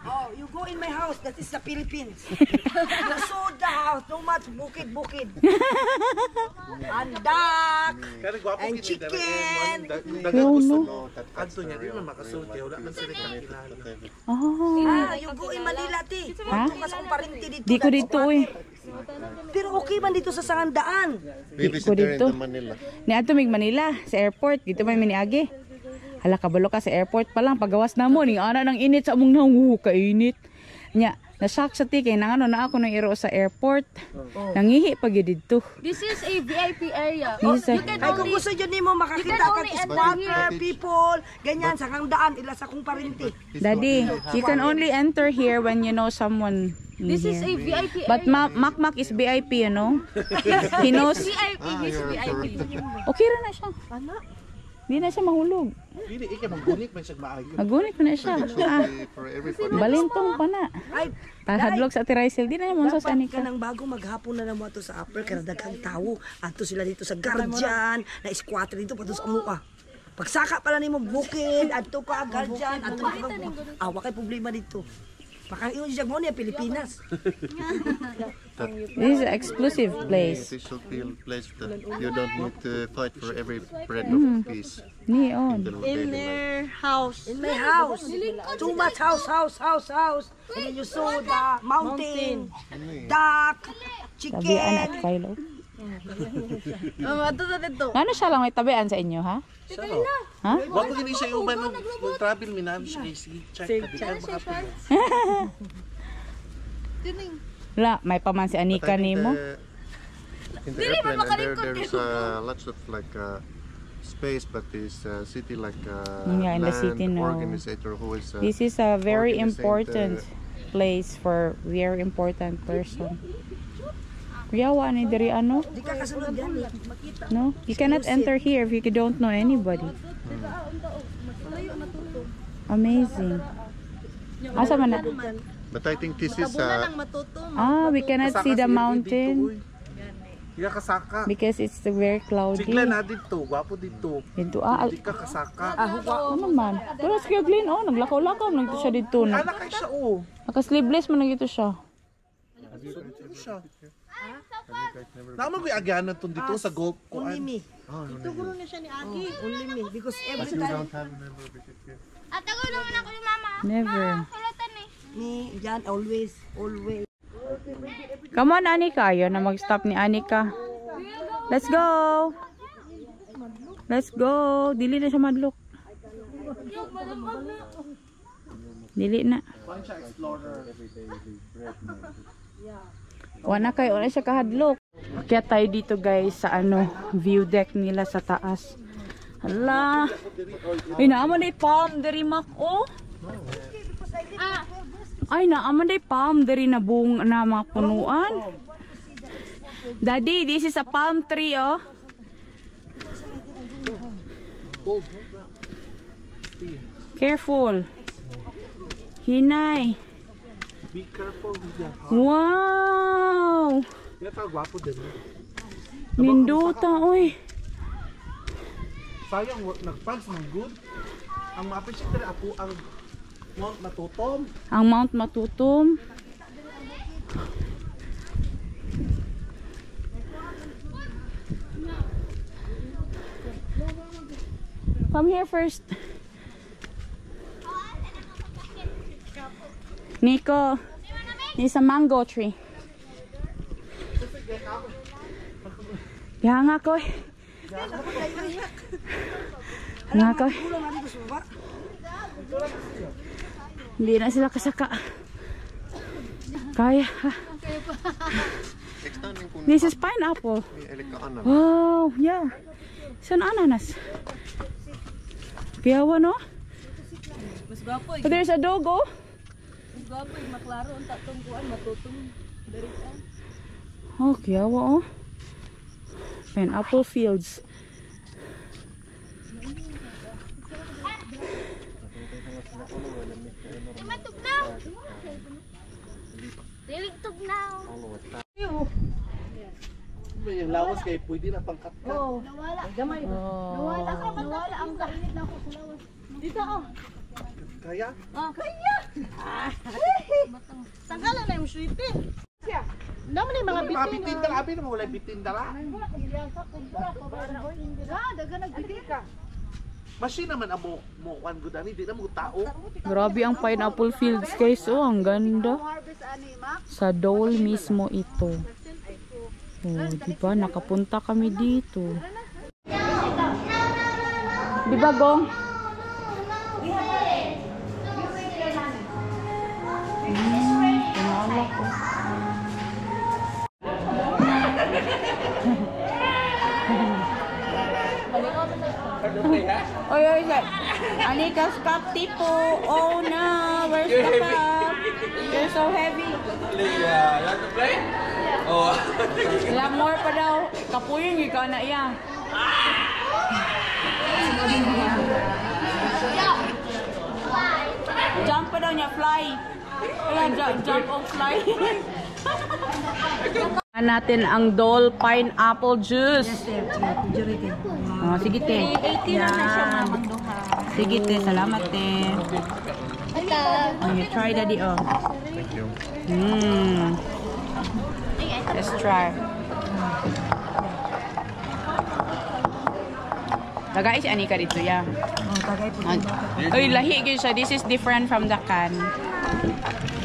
Oh, you go in my house, that is the Philippines. You saw the house, no much bukid-bukid. And duck, and chicken. Oh, no. Adto niya, di man makasulti. Wala man sila kakilala. Oh. Ah, you go in Manila, ti. Ha? Mas kung parinti dito. Di ko dito eh. Pero okay man dito sa Sangandaan. We visited in Manila. Ni ato mig Manila sa airport dito may miniagi. Hala kabalo ka sa airport pa lang pagawas na mo ning ana ng init sa among nahungu kainit. Nya na-shock sa tikay nang ano na ako nang iro sa airport. Nangihi pag dito. This is a VIP area. This is Ay kung gusto dyan mo makakita ka squatter, people, ganyan, sa Sangandaan, ila sa kung parinti. Daddy, you can only enter here when you know someone. This is a VIP area. But Makmak is VIP, you know. He knows. VIP, this is VIP. Okay ra na siya. Di na siya mahulog. Hindi, ikaw maggunit man siya maayo. Magunit pa na siya. Ah, For everybody. balintong pa na. Ay, Tahadlok sa Tiraisel. Di na naman sa dapat Sanika. ka nang bago maghapon na naman ito sa upper, kaya daghang tao. Ato sila dito sa Guardian, na squatter dito, pato sa amuka. Pagsaka pala ni mo bukid, ato ka Guardian, ato ka awa kay problema dito. Pakang siya mo niya Pilipinas. This is an exclusive place. Official place that you don't need to fight for every bread of peace. Neon. In their house. In my house. Too much house. And then you saw the mountain, duck, Tabian at chicken. Philo. Ano siya lang may tabian sa inyo, ha? Ha? Wag ko gini siya yung man mag-travel minami siya kay sige check ka makapil. Wala, may paman si Anika But I think nimo. in the airplane, and there's lots of like space, but this city like Yeah, in the land city, no. organizer who is This is a very organizing important place for very important person. Kuyawa ni diri ano? Di ka kasunod yan eh. No? You cannot enter here if you don't know anybody. Amazing. Asa man na? But I think this is We cannot see the mountain Di ka kasaka. because it's very cloudy. Sigla na dito, gwapo dito. Dito Di ka kasaka. ano man? Pero si Glenn, naglakaw-lakaw na ito siya dito. Ana kay siya oh. Naka-sleeveless man na ito siya. Naman ko agyanan to dito sa golf ko. Only me. Tuguro na siya ni Aki. Only me. Because every you time, don't have a membership here. Never. me, yan, always. Come on, Anika. Ayaw na mag-stop ni Anika. Let's go! Let's go! Dili na siya madlok. Dili na. Wala siya kahadlok. Kaya tayo dito guys sa view deck nila sa taas. Hala. Ay, naaman na palm dari mak. Oh. Ay, naaman na palm dari na buong na mga punuan. Daddy, this is a palm tree, oh. Careful. Hinay. Be careful with that. Wow! Kaya pa gwapo din. Ninduta, oy. Sayang nagpans ng good. Ang ma-appreciate diri ako ang Mount Matutom. Ang Mount Matutom. Come here first. Nico, it's a mango tree. Yang ako. Yang ako. Hindi na sila kasaka. Kaya. This is pineapple. Wow, yeah. It's an ananas. Kiyawa, no? But there's a dog, oh. Oh, kiyawa, oh. Pineapple fields. Matugnaw. Dili tugnaw. Yung lawas kay pwede na pangkat ka. Nawala. Gamay. Nawala ang kainit na ako sa lawas. Dito oh. Kaya? Kaya. Tanggalan na yung sweetie. Naman yung mga Mga bitin. bitin dala, abi naman wala bitin dala. Daga nagbitin ka. Machine naman ang mukuan ko dani, di na mo tao. Grabe ang pineapple fields guys. Oh, ang ganda. Sa Dole mismo ito. Oh, diba? Nakapunta kami dito. Diba, Gong? Pinalak ko. Oy, oy, oy. Anika's cup tipo. Oh no, where's the cup? You're so heavy. You want to play? Oh. Ilang more pa daw. Kapuyong ikaw na iya. Jump pa daw niya, fly. Kaya jump on fly. Natin ang Dole pineapple juice. Oh, sige te. 80 na siya mamangduha. Sige te, salamat te. You try daddy oh. Thank you. Let's try. Tagay si Anika dito ya. Uy, lahi gyud siya. This is different from the can.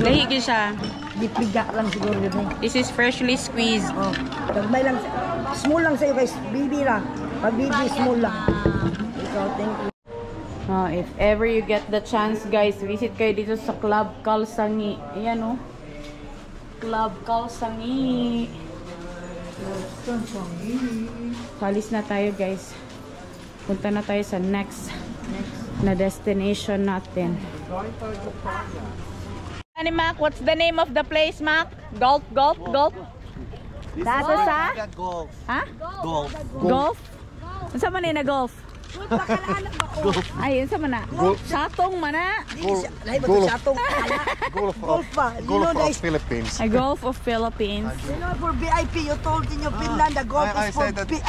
Lahi gyud siya. Dipiga lang siguro yun eh. This is freshly squeezed. Oh, dagmay lang. Small lang sa'yo guys. Baby lang. Pag baby, small lang. So, thank you. If ever you get the chance guys, visit kayo dito sa Club Kalsangi. Ayan oh. Club Kalsangi. Palis na tayo guys. Punta na tayo sa next na destination natin. Ani Mac, what's the name of the place, Mac? Golf. Dito sa? Golf. Ha? Golf. Golf? Unsa man na golf? Ay, unsa man na? Satong man na. Golf of Philippines. A Gulf of Philippines. You know, for VIP, you told in your Finland, the golf I is for said that VIP.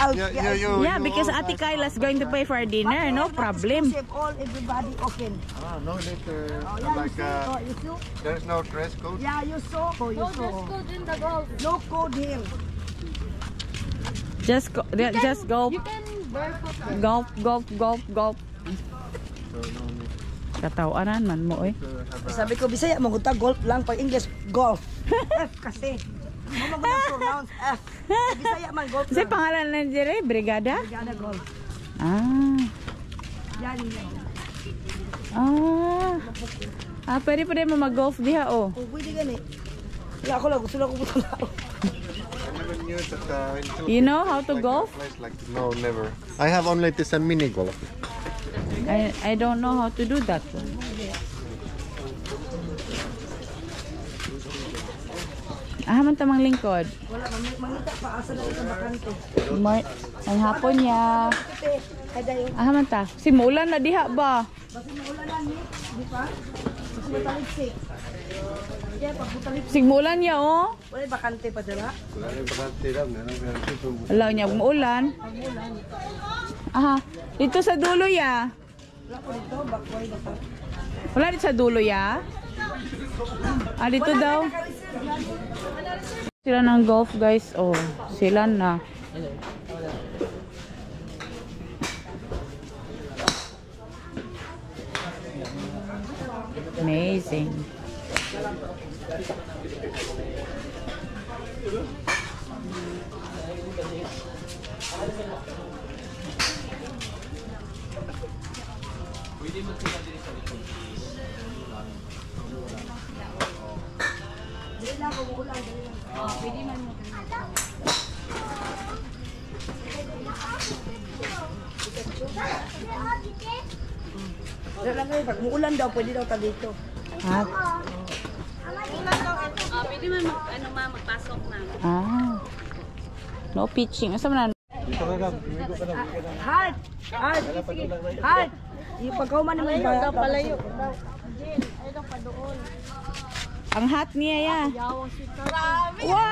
Yeah, because Ate Kyla's going to pay for our dinner, no problem. All everybody open. No later. Like You saw? there's no dress code. Yeah, you saw. Oh, you saw. Code in the golf. No code here. Just golf. You can Golf. Katawanan man mo eh. Sabi ko, Bisaya, magunta golf lang. Pag English, golf. F kasi. Mamagundang pronounce F. Sa Bisaya man, golf Kasi lang. pangalan na dire, Brigada? Brigada golf. Yan. Pwede mo mag-golf diha oh. Oh, pwede gani. Wala ako lang, gusto lang ko puto na ako. You know how to golf? No, never. I have only this mini golf. I don't know how to do that. Man tamang lingkod. Wala, mangita pa. Asa na ito bakante. Ang hapon ya. Man ta. Simulan na diha ba? Basta maulan na ni, di pa? Basta mataligsik. Yeah, pagbutalip. Simulan ya oh. Wala bakante pa dala. Alaw niya umuulan. Dito sa dulo ya. Wala ko dito, bakway na pa. Wala dito sa dulo ya. Dito daw. Sila ng golf guys. Oh, sila na. Amazing. Wala kayo, pag muulan daw, pwede daw tayo dito. Pwede man magpasok na. No pitching. Asa man na? Hard! Hard! Hard! Yung pagkauman naman ba? Ayaw daw palayo. Jin, ayaw daw pa doon. Ang hot niya ya. Wow!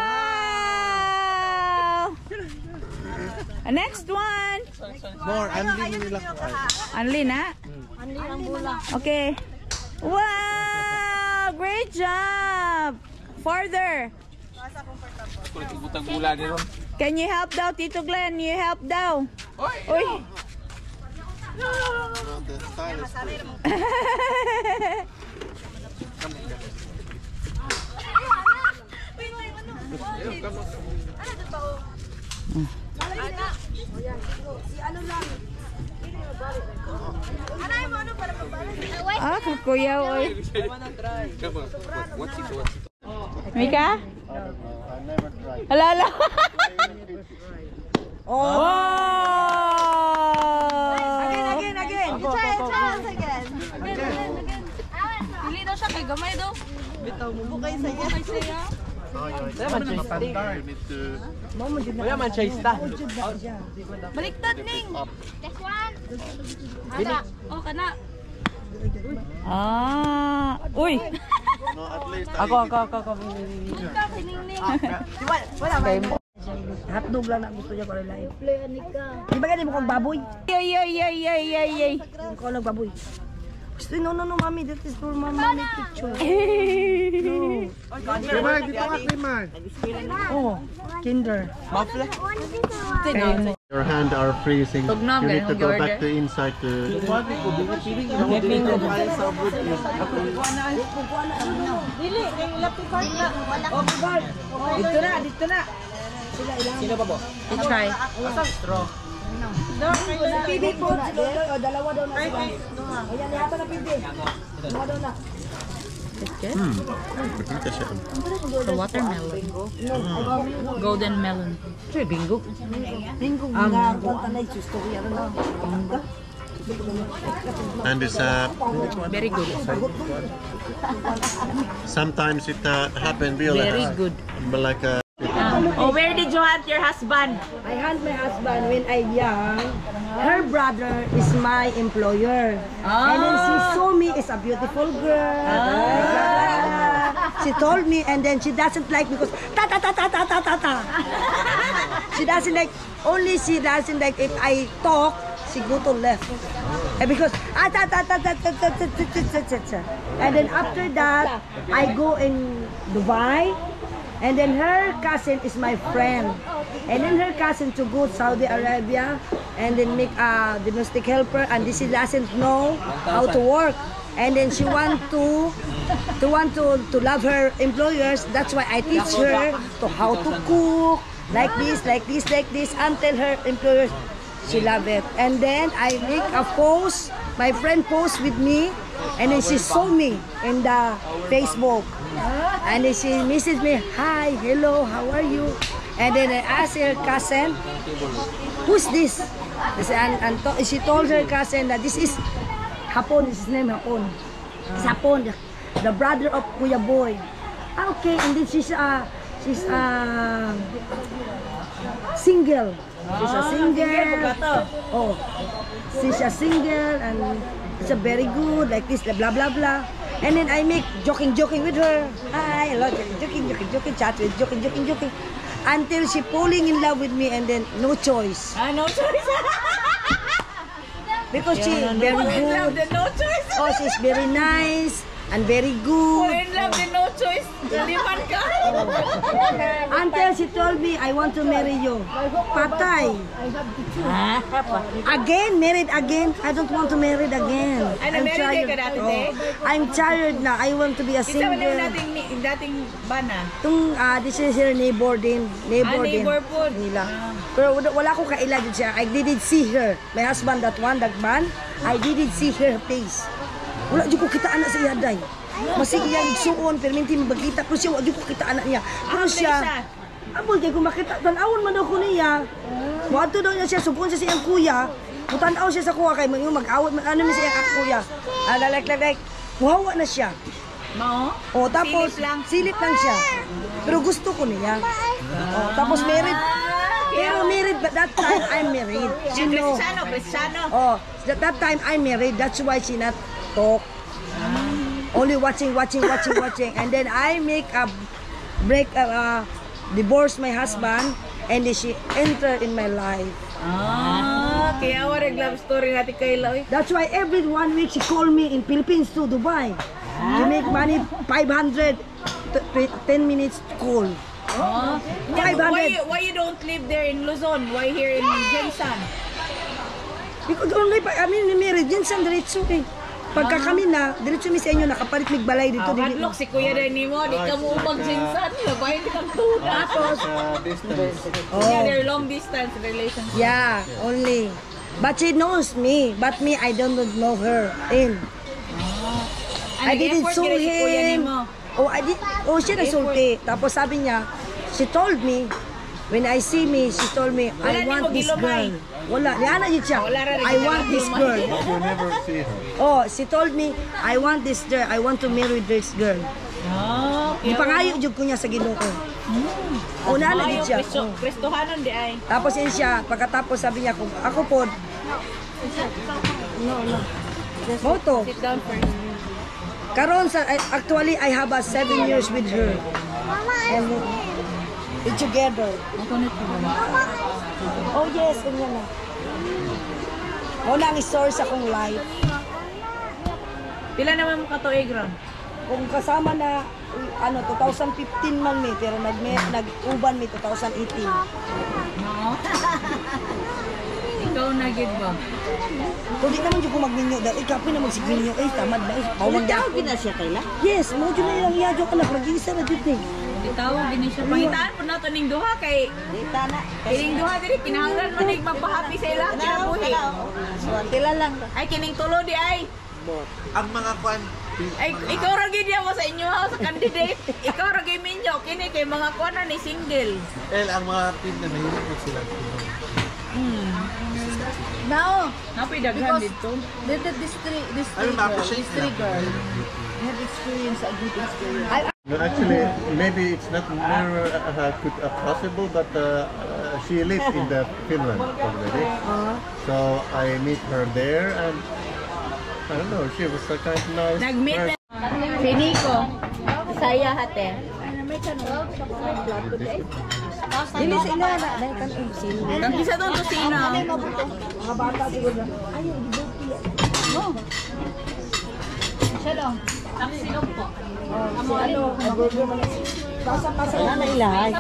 Next one. More, unli nila ko. Anli na? Andi ang bula. Okay. Wow! Great job! Further. Kulit ibutang gula ni Ron. Can you help daw, Tito Glenn? You help daw. Uy! The stylist place. Ah, kuya, oy. What's it? Mika? I never tried. Alala. Oh! Again. Pili daw siya kay gamay daw. Bitaw mo bukay sa iya. You need to Kuya man siya ista. Baliktad ning. Next one. Ada. Oh, kana. Ah, uy. no, at least Ako. Ikaw kay Ningning. Hotdog lang na gusto niya para live. Di ba ganyan mo kong baboy? Yay. Yung ko nagbaboy. Gusto, no, mami, that is for mommy picture. Kliman, dito ka, Kliman. Oh, kinder. Mafle. your hand are freezing. You need to go back to inside to. Dili, kay lapit card na. Dito na. Sino pa po? You try. Pibi po, dalawa daw na sila. Ayan, yata na pibi. Dalawa daw na. The watermelon. Golden melon. Bingo, nakakunta na yung gusto ko yan na. And it's Very good. sometimes it happen Very good. like Oh, where did you hunt your husband? I hunt my husband when I'm young. Her brother is my employer. And then she saw me as a beautiful girl. She told me, and then she doesn't like me because ta. She doesn't like, only she doesn't like if I talk, she go to left. And because and then after that, I go in Dubai. And then her cousin is my friend. And then her cousin to go to Saudi Arabia and then make a domestic helper, and this she doesn't know how to work. And then she want to love her employers. That's why I teach her to how to cook like this until her employers she love it. And then I make a post. My friend post with me, and then she saw me in the Facebook. And then she messaged me, hi, hello, how are you? And then I asked her cousin, who's this? And she told her cousin that this is Hapon, his name Hapon. It's Hapon, the brother of Kuya Boy. Okay, and then she's single. She's a single. Oh, she's a single, and it's a very good, like this, blah blah blah. And then I make joking with her. Hi, hello, joking, chat with joking. Until she falling in love with me, and then no choice. No choice. Because she very good. No choice. Oh, she's very nice and very good. In love, no choice. Liman ka. Until she told me, I want to marry you. Patay. Again, married again. I don't want to marry again. Ano, married ka dati, te? I'm tired na. I want to be a Isa mo single. dating bana? This is her neighbor din. Neighbor po. Nila. Pero wala ko kaila din siya. I didn't see her. My husband, that man, I didn't see her face. Wala dyan ko kita anak sa iya, day. Masig iya nagsuon, pero minti magkita ko siya, wala dyan ko kita anak niya. Pero siya, abol kayo kung makita, tanawon man daw ko niya. Wato daw niya siya, supon siya sa iyang kuya. Mutanaw siya sa kuya, kay mag-awat, ano niya sa iyang kuya. Like, wawa na siya. Mao? O, tapos, silip lang siya. Pero gusto ko niya. O, tapos married. Pero married, but that time I'm married. She know. Cristiano. Oh, that time I'm married. That's why she not talk. Only watching. And then I make a break, divorce my husband, and then she enter in my life. Kaya wala love story natin Kayla. That's why every 1 week she call me in Philippines to Dubai. She make money 500, 10 minutes call. 500. Why you don't live there in Luzon? Why here in Jensan? Because only I mean married Jensan diretso eh. Pagka kami na, diretso mi sa inyo nakapalit mig balay dito dili. Hadlok si Kuya Rene mo, di ka mo ubag Jensan. Labayin ka ng tuna. Tapos Yeah, they're long distance relationship. yeah, only. But she knows me, but me I don't know her. I didn't sue him. Siya nagsulti. Tapos sabi niya, she told me, when I see me, she told me, I want this girl. Wala, niya yun siya. I want this girl. You never see her. Oh, she told me, I want this girl. I want to marry this girl. Ipangayo jud ko niya sa Ginoo. Una na gid siya. Kristohanon di ay. Tapos yun siya, pagkatapos sabi niya, ako po, Moto. Sit down first. Karon sa actually I have 7 years with her. And we together. Oh yes, ganyan na. Wala ang story sa akong life. Pila naman mo katuig ron? Kung kasama na 2015 man mi, pero nag-uban mi 2018. No. Ikaw na gid ba? Kung di naman dyan ko magminyo dahil ikapoy naman si Minyo, tamad na Tawag na siya kayla? Yes, mo dyan na ilang yadyo ka na, nag-iisa na dyan eh. Tawag din siya. Pangitaan po nato ning duha kay kining duha diri kinahanglan man ning magpahappy sa ila kinabuhi. Kila lang. Ay kining tulo di ay. Ang mga kwan, Ay ikaw ra gid mo sa inyo ha, sa candidate. Ikaw ra gid minyo kini kay mga kuan ni single. ang mga team na mahirap po sila. Now, Napoy daghan dito. this three girl have experience, a good experience. No, actually, maybe it's not never possible, but she lives in the Finland already. So I meet her there, and I don't know, she was a kind of nice. Nagmeet si Nico. Saya hate. Dili sa ina na, dahil kan usin. Ang isa doon to sino? Mga bata siguro. Ayaw, Siya lang. Ang silog po. mag-burger man. Pasa-pasa na ilahay.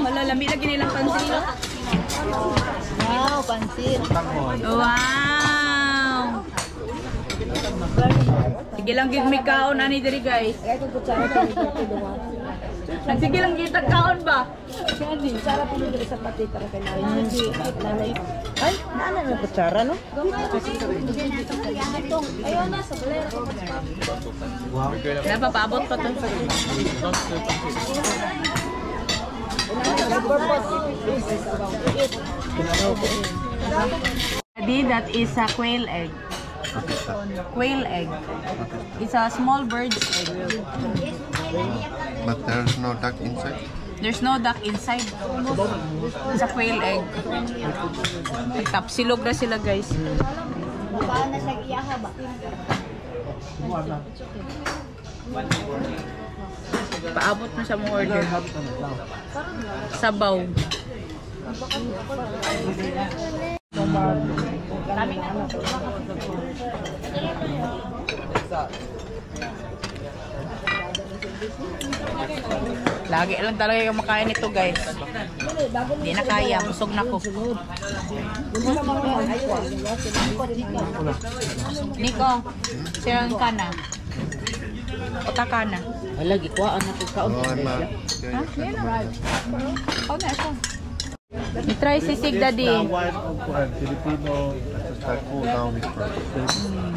Malalami lagi nilang pansin. Wow, pansit. Wow! Sige lang gid mi kaon ani diri guys. Sige lang gid kaon ba? Kutsara pili dito sa pati para kay nanay. Ay, nanay na kutsara, no? Ayun na, sa bolero. Napapaabot pa to. That is a quail egg. Quail egg. It's a small bird's egg. But there's no duck inside. There's no duck inside. It's a quail egg. Tapsilog na sila guys. Paano na siya iyaha ba? Paabot na siya mo order. Sabaw. Lagi lang talaga yung makain nito guys. Hindi na kaya, busog na ko. Nico, sirang ka na. Ota ka na. Lagi ko ang kaon. Oh, I'm Oh, na ito. I-try sisig daddy. wife of Filipino. Just like cool down with her.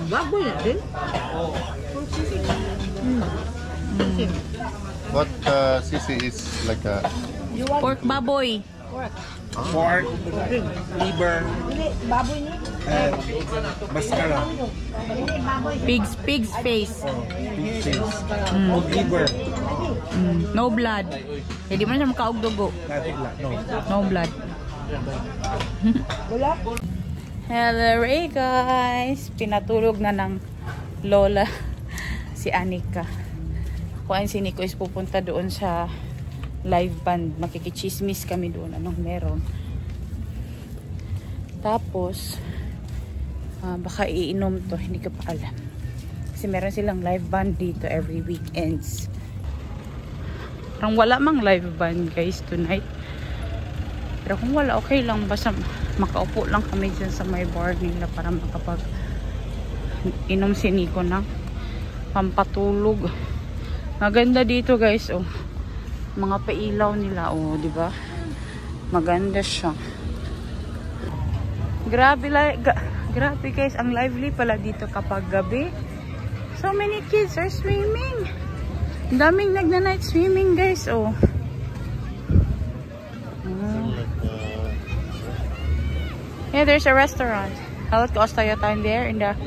Baboy na din. But Sisi is like a Pork baboy. pork, liver, and mascara. Pig's face. Pig face. Old liver. No blood. Hindi mo na siya makaog dugo. No blood. Hello Ray guys. Pinatulog na ng lola si Anika. Kuan si Nico is pupunta doon sa live band. Makikichismis kami doon. Anong meron. Tapos baka iinom to. Hindi ko pa alam. Kasi meron silang live band dito every weekends. Parang wala mang live band guys tonight. Pero kung wala, okay lang. Basta makaupo lang kami dyan sa may bar nila para makapag inom si Nico ng pampatulog. Maganda dito guys, oh. Mga pailaw nila, oh, di ba? Maganda siya. Grabe guys, ang lively pala dito kapag gabi. So many kids are swimming. Daming nagna-night swimming guys, oh. Yeah, there's a restaurant. How it cost tayo time there in the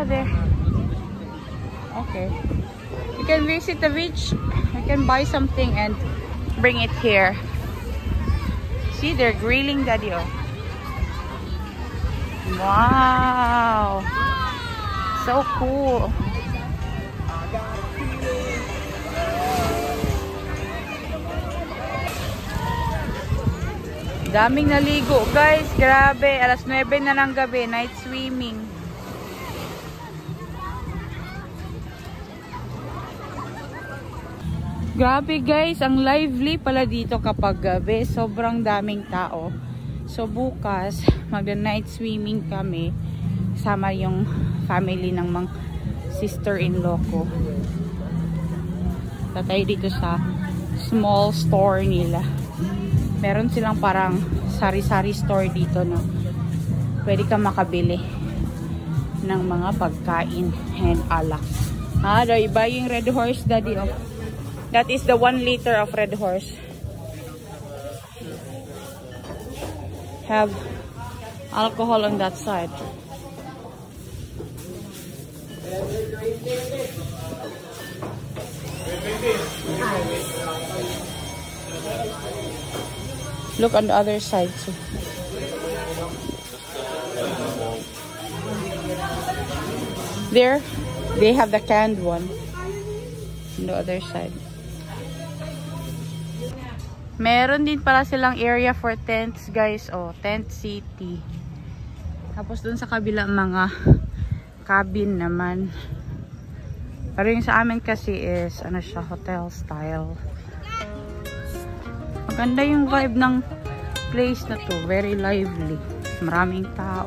there. Okay. You can visit the beach. You can buy something and bring it here. See, they're grilling daddy. Oh. Wow. So cool. Daming naligo guys, grabe. Alas 9 na ng gabi, night swimming. Grabe guys, ang lively pala dito kapag gabi. Sobrang daming tao. So bukas, mag-night swimming kami. Kasama yung family ng mga sister-in-law ko. Tatay dito sa small store nila. Meron silang parang sari-sari store dito, no? Pwede ka makabili ng mga pagkain and alak. Are you buying Red Horse, daddy? Oh. That is the 1 liter of Red Horse. Have alcohol on that side. Look on the other side too. There, they have the canned one on the other side. Meron din pala silang area for tents guys. Oh, tent city. Tapos dun sa kabila mga cabin naman. Pero yung sa amin kasi is ano siya, hotel style. Maganda yung vibe ng place na to. Very lively. Maraming tao.